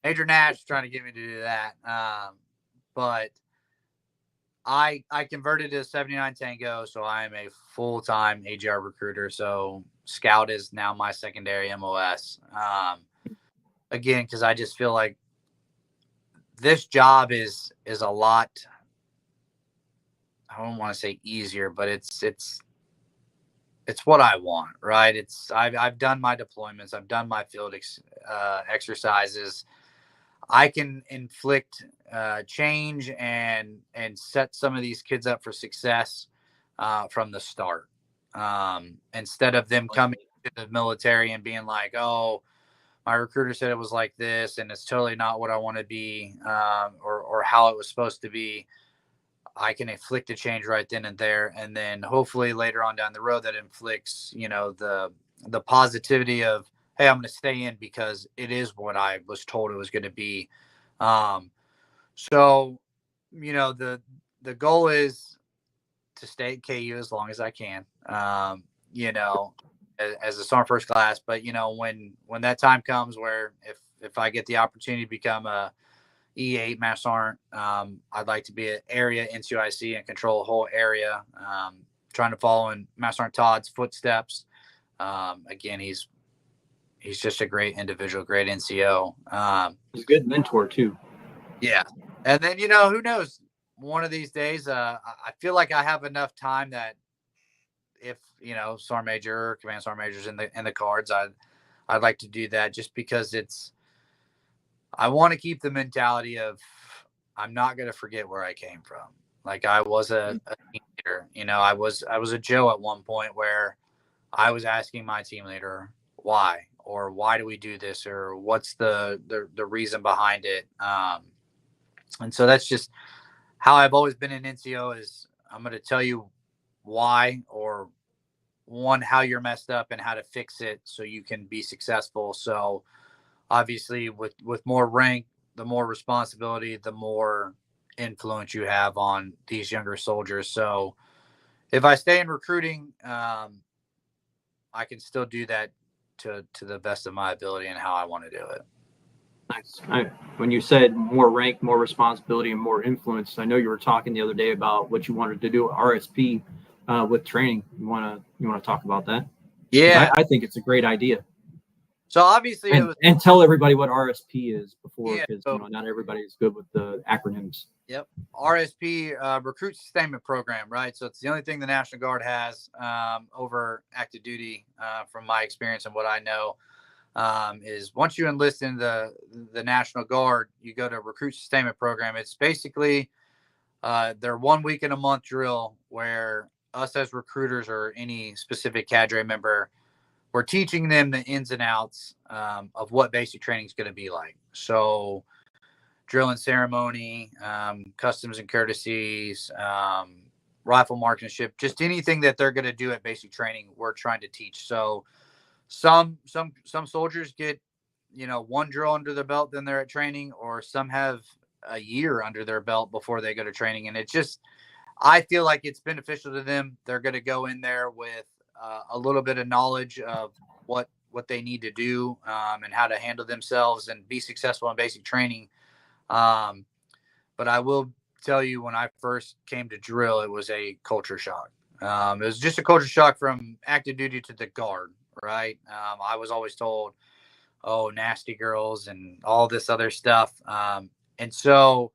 Major Nash trying to get me to do that. But I converted to 79 Tango, so I am a full-time AGR recruiter. So Scout is now my secondary MOS. Again, because I just feel like this job is a lot. I don't want to say easier, but it's what I want, right? I've done my deployments, I've done my field exercises. I can inflict change and set some of these kids up for success from the start. Instead of them coming to the military and being like, "Oh, my recruiter said it was like this, and it's totally not what I want to be, or how it was supposed to be." I can inflict a change right then and there, and then hopefully later on down the road that inflicts, the positivity of, hey, I'm going to stay in because it is what I was told it was going to be. So, the goal is to stay at KU as long as I can. As a Sergeant First Class, but when that time comes where if I get the opportunity to become a E8 Master Sergeant. I'd like to be an area NCOIC and control a whole area. Trying to follow in Master Sergeant Todd's footsteps. Again, he's just a great individual, great NCO. He's a good mentor too. Yeah, and then who knows? One of these days, I feel like I have enough time that if Sergeant Major or Command Sergeant Major's in the cards, I'd like to do that just because I want to keep the mentality of I'm not going to forget where I came from. Like I was a team leader, I was a Joe at one point where I was asking my team leader why, or why do we do this, or what's the reason behind it. And so that's just how I've always been in NCO is I'm going to tell you why, or one, how you're messed up and how to fix it so you can be successful. So obviously with more rank, the more responsibility, the more influence you have on these younger soldiers. So if I stay in recruiting, I can still do that to the best of my ability and how I want to do it. Nice. When you said more rank, more responsibility, and more influence, I know you were talking the other day about what you wanted to do at RSP with training. You want to talk about that? Yeah, I think it's a great idea. So obviously and tell everybody what RSP is before, because so, not everybody is good with the acronyms. Yep, RSP, Recruit Sustainment Program, right? So it's the only thing the National Guard has over active duty, from my experience and what I know, is once you enlist in the National Guard, you go to Recruit Sustainment Program. It's basically their 1 week in a month drill where us as recruiters or any specific cadre member, we're teaching them the ins and outs of what basic training is going to be like. So drill and ceremony, customs and courtesies, rifle marksmanship, just anything that they're going to do at basic training, we're trying to teach. So some soldiers get, one drill under their belt, then they're at training, or some have a year under their belt before they go to training. And I feel like it's beneficial to them. They're going to go in there with a little bit of knowledge of what they need to do, and how to handle themselves and be successful in basic training. But I will tell you, when I first came to drill, it was a culture shock. It was just a culture shock from active duty to the Guard, right? I was always told, oh, nasty girls and all this other stuff. And so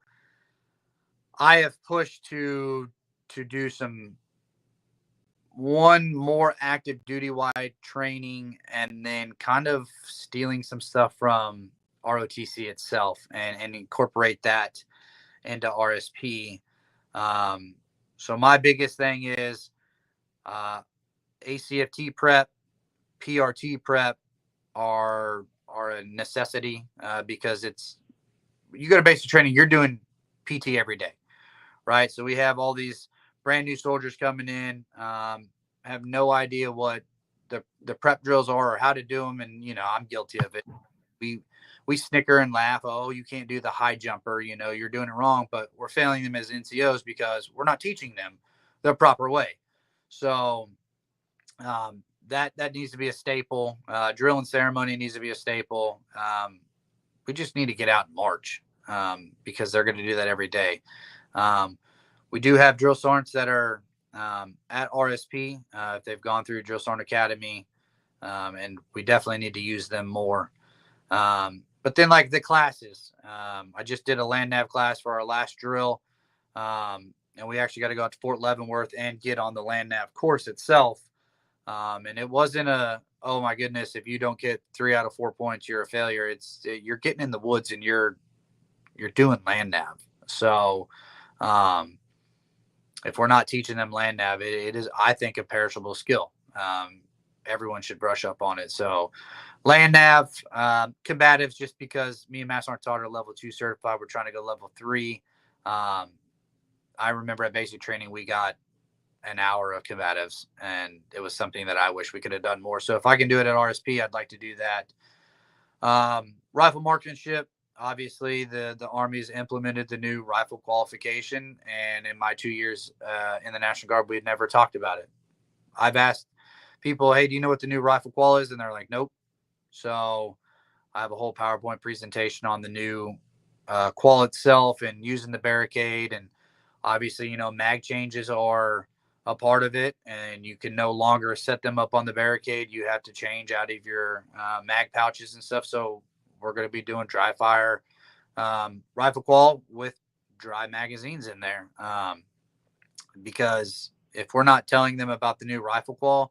I have pushed to do one more active duty wide training, and then kind of stealing some stuff from ROTC itself and incorporate that into RSP. So my biggest thing is ACFT prep, PRT prep are are a necessity because you go to basic training, you're doing PT every day, right? So we have all these brand new soldiers coming in, have no idea what the prep drills are or how to do them, and I'm guilty of it. We snicker and laugh. Oh, you can't do the high jumper. You're doing it wrong. But we're failing them as NCOs because we're not teaching them the proper way. So that needs to be a staple. Drill and ceremony needs to be a staple. We just need to get out and march because they're going to do that every day. We do have drill sergeants that are at RSP if they've gone through Drill Sergeant Academy, and we definitely need to use them more. But then like the classes, I just did a land nav class for our last drill. And we actually got to go out to Fort Leavenworth and get on the land nav course itself. And it wasn't oh my goodness, if you don't get 3 out of 4 points, you're a failure. You're getting in the woods and you're doing land nav. So, if we're not teaching them land nav, it is, I think, a perishable skill. Everyone should brush up on it. So land nav, combatives, just because me and Master Sergeant Todd are level 2 certified, we're trying to go level 3. I remember at basic training, we got an hour of combatives, and it was something that I wish we could have done more. So if I can do it at RSP, I'd like to do that. Rifle marksmanship, obviously the Army's implemented the new rifle qualification, and in my 2 years in the National Guard, we had never talked about it. I've asked people, hey, do you know what the new rifle qual is? And they're like, nope. So I have a whole PowerPoint presentation on the new qual itself and using the barricade. And obviously, mag changes are a part of it, and you can no longer set them up on the barricade. You have to change out of your mag pouches and stuff. So we're going to be doing dry fire rifle qual with dry magazines in there, because if we're not telling them about the new rifle qual,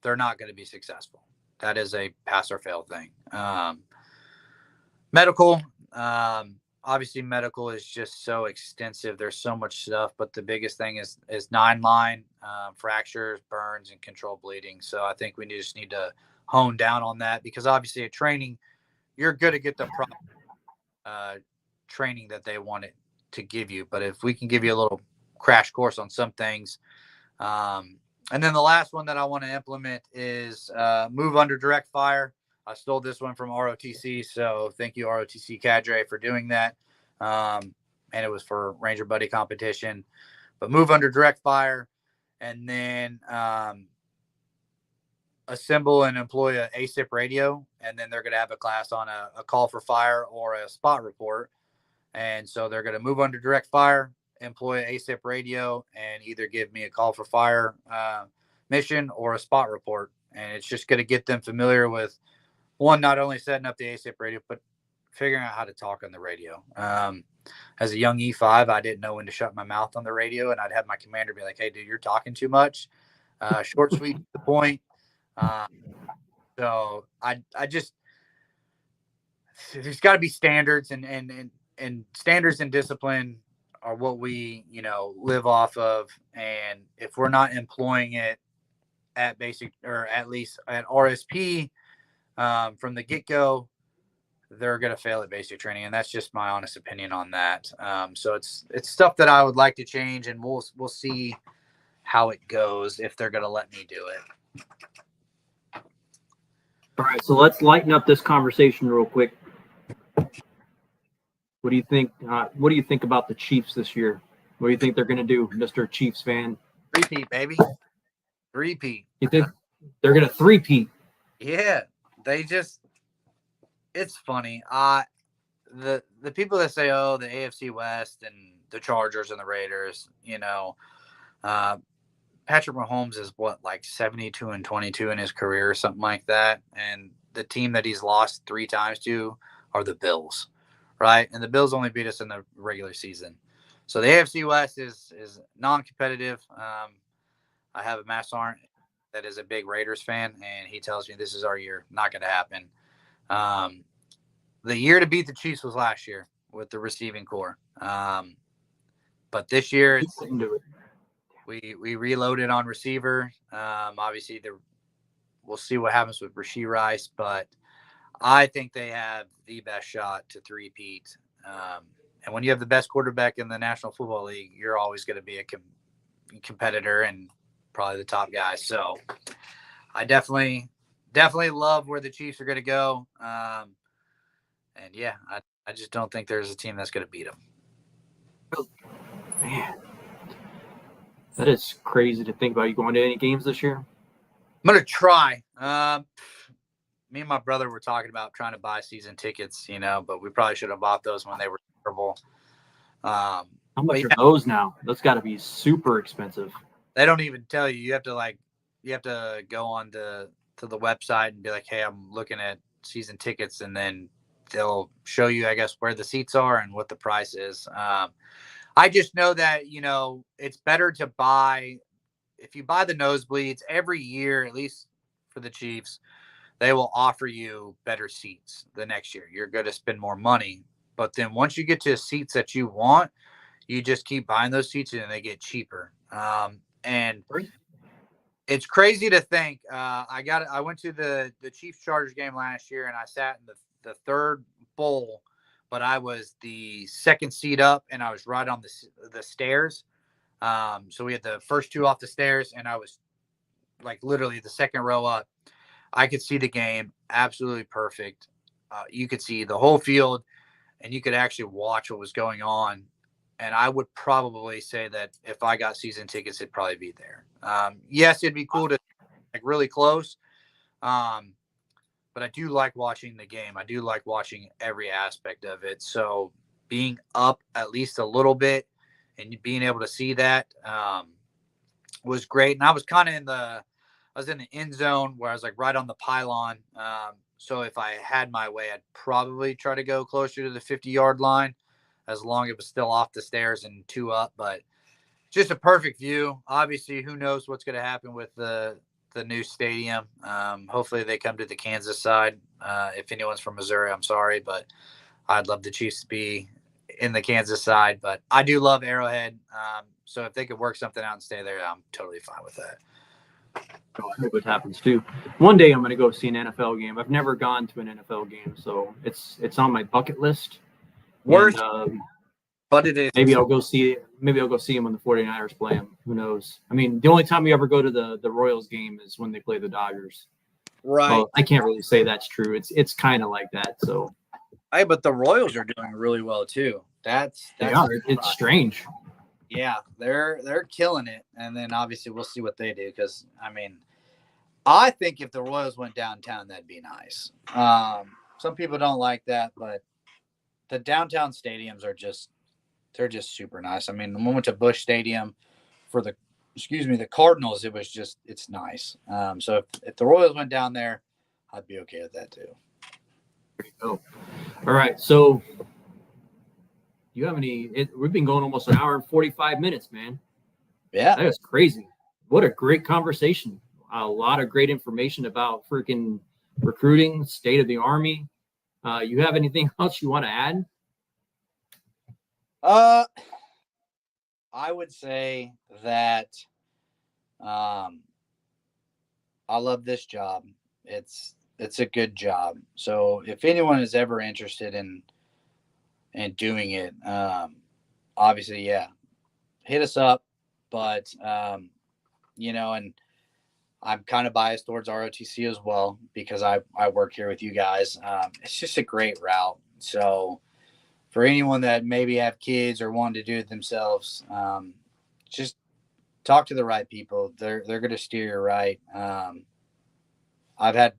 they're not going to be successful. That is a pass or fail thing. Medical, obviously medical is just so extensive. There's so much stuff, but the biggest thing is 9-line, fractures, burns, and controlled bleeding. So I think we just need to hone down on that, because obviously at training, you're going to get the proper training that they want it to give you. But if we can give you a little crash course on some things. And then the last one that I want to implement is move under direct fire. I stole this one from ROTC, so thank you, ROTC cadre, for doing that. And it was for Ranger Buddy competition. But move under direct fire, and then assemble and employ a ASIP radio, and then they're going to have a class on a call for fire or a spot report. And so they're going to move under direct fire, employ an ASIP radio, and either give me a call for fire mission or a spot report. And it's just going to get them familiar with, one, not only setting up the ASIP radio, but figuring out how to talk on the radio. As a young E5, I didn't know when to shut my mouth on the radio, and I'd have my commander be like, hey, dude, you're talking too much. Short, sweet, to the point. So I just, there's got to be standards, and standards and discipline are what we, live off of. And if we're not employing it at basic, or at least at RSP from the get-go, they're going to fail at basic training. And that's just my honest opinion on that. So it's stuff that I would like to change, and we'll see how it goes if they're going to let me do it. All right, so let's lighten up this conversation real quick. What do you think? What do you think about the Chiefs this year? What do you think they're going to do, Mr. Chiefs fan? Repeat, baby. Repeat. You think they're going to three-peat? Yeah, they just. It's funny. The people that say, oh, the AFC West and the Chargers and the Raiders, Patrick Mahomes is like 72-22 in his career or something like that. And the team that he's lost 3 times to are the Bills, right? And the Bills only beat us in the regular season. So the AFC West is non-competitive. I have a Master Sergeant that is a big Raiders fan, and he tells me this is our year. Not going to happen. The year to beat the Chiefs was last year with the receiving core. But this year we reloaded on receiver. Obviously we'll see what happens with Rashee Rice, but I think they have the best shot to three-peat. And when you have the best quarterback in the National Football League, you're always going to be a competitor and probably the top guy. So I definitely love where the Chiefs are going to go. And yeah, I just don't think there's a team that's going to beat them. Man, that is crazy to think about. You going to any games this year? I'm going to try. Me and my brother were talking about trying to buy season tickets, but we probably should have bought those when they were terrible. How much are those now? Those got to be super expensive. They don't even tell you. You have to go on to the website and be like, hey, I'm looking at season tickets, and then they'll show you, I guess, where the seats are and what the price is. I just know that, it's better to buy, if you buy the nosebleeds every year, at least for the Chiefs, they will offer you better seats the next year. You're going to spend more money. But then once you get to seats that you want, you just keep buying those seats and they get cheaper. And it's crazy to think. I went to the Chiefs Chargers game last year, and I sat in the third bowl, but I was the second seat up, and I was right on the stairs. So we had the first two off the stairs, and I was like literally the second row up. I could see the game absolutely perfect. You could see the whole field, and you could actually watch what was going on. And I would probably say that if I got season tickets, it'd probably be there. Yes, it'd be cool to really close. But I do like watching the game. I do like watching every aspect of it. So being up at least a little bit and being able to see that was great. And I was kind of in the end zone where I was like right on the pylon. So if I had my way, I'd probably try to go closer to the 50-yard line, as long as it was still off the stairs and two up. But just a perfect view. Obviously, who knows what's going to happen with the new stadium. Hopefully they come to the Kansas side. If anyone's from Missouri, I'm sorry, but I'd love the Chiefs to be in the Kansas side. But I do love Arrowhead. So if they could work something out and stay there, I'm totally fine with that. Oh, I hope it happens too. One day I'm going to go see an NFL game. I've never gone to an NFL game, so it's on my bucket list. Worst, but it is. Maybe I'll go see him when the 49ers play him. Who knows? I mean, the only time you ever go to the Royals game is when they play the Dodgers. Right. Well, I can't really say that's true. It's kind of like that. So. Hey, but the Royals are doing really well too. They are. It's strange. Yeah, they're killing it. And then obviously we'll see what they do, because I mean, I think if the Royals went downtown, that'd be nice. Some people don't like that, but the downtown stadiums are just super nice. I mean, when we went to Busch Stadium for the Cardinals, it's nice. So if the Royals went down there, I'd be okay with that too. There you go. All right. So you have we've been going almost an hour and 45 minutes, man. Yeah. That is crazy. What a great conversation. A lot of great information about freaking recruiting, state of the Army. You have anything else you want to add? I would say that I love this job. It's a good job. So if anyone is ever interested in doing it, obviously, yeah, hit us up. But and I'm kind of biased towards ROTC as well, because I work here with you guys. It's just a great route. So for anyone that maybe have kids or want to do it themselves, just talk to the right people. They're going to steer you right. I've had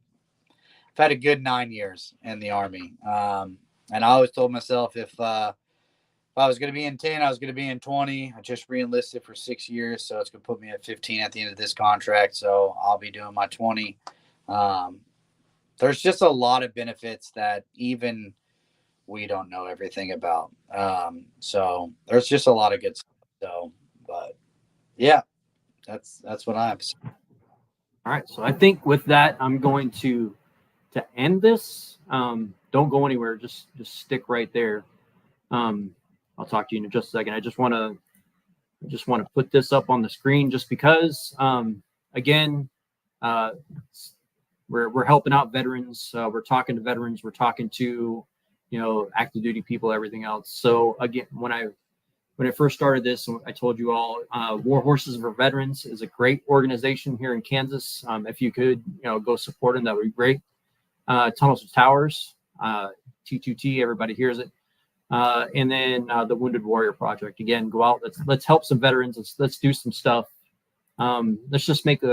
a good 9 years in the Army. And I always told myself if I was going to be in 10, I was going to be in 20. I just re-enlisted for 6 years, so it's going to put me at 15 at the end of this contract. So I'll be doing my 20. There's just a lot of benefits that even we don't know everything about. So there's just a lot of good stuff. So, but yeah, that's what I have to say. All right. So I think with that, I'm going to end this. Don't go anywhere. Just stick right there. I'll talk to you in just a second. I just want to put this up on the screen just because, again, we're helping out veterans. We're talking to veterans. We're talking to, active duty people, everything else. So again, when I first started this, I told you all, War Horses for Veterans is a great organization here in Kansas. If you could, go support them, that would be great. Tunnels to Towers, T2T, everybody hears it. And then the Wounded Warrior Project. Again, go out. Let's help some veterans. Let's do some stuff. Let's just make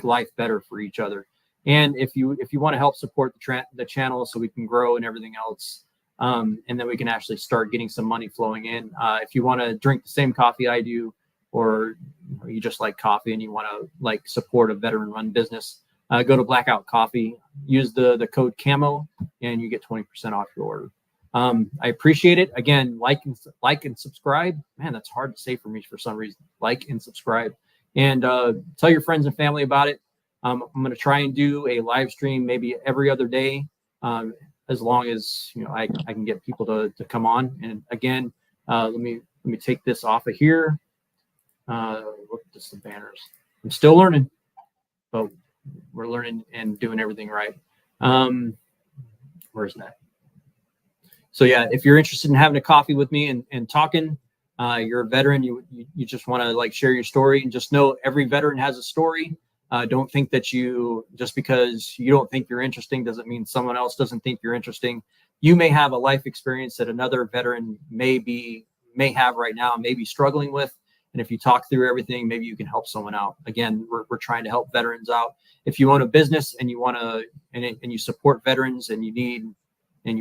life better for each other. And if you want to help support the channel so we can grow and everything else, and then we can actually start getting some money flowing in. If you want to drink the same coffee I do, or you just like coffee and you want to support a veteran-run business, go to Blackout Coffee. Use the code CAMO, and you get 20% off your order. I appreciate it. Again, like and subscribe. Man, that's hard to say for me for some reason. Like and subscribe, and tell your friends and family about it. I'm going to try and do a live stream maybe every other day, as long as I can get people to come on. And again, let me take this off of here. Look at this, the banners. I'm still learning, but we're learning and doing everything right. Where's that? So yeah, if you're interested in having a coffee with me and talking, you're a veteran, you just want to share your story, and just know every veteran has a story. Don't think that just because you don't think you're interesting doesn't mean someone else doesn't think you're interesting. You may have a life experience that another veteran may have right now, may be struggling with. And if you talk through everything, maybe you can help someone out. Again, we're trying to help veterans out. If you own a business and you want to, and you support veterans and you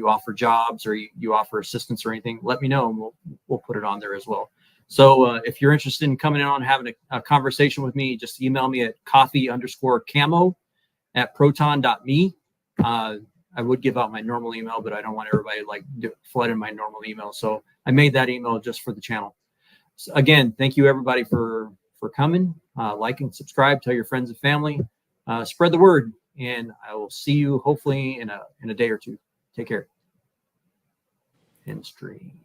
offer jobs or you offer assistance or anything, let me know and we'll put it on there as well. So if you're interested in coming on having a conversation with me, just email me at coffee_camo@proton.me. I would give out my normal email, but I don't want everybody flood in my normal email. So I made that email just for the channel. So again, thank you everybody for coming. Like and subscribe, tell your friends and family, spread the word, and I will see you hopefully in a day or two. Take care. End stream.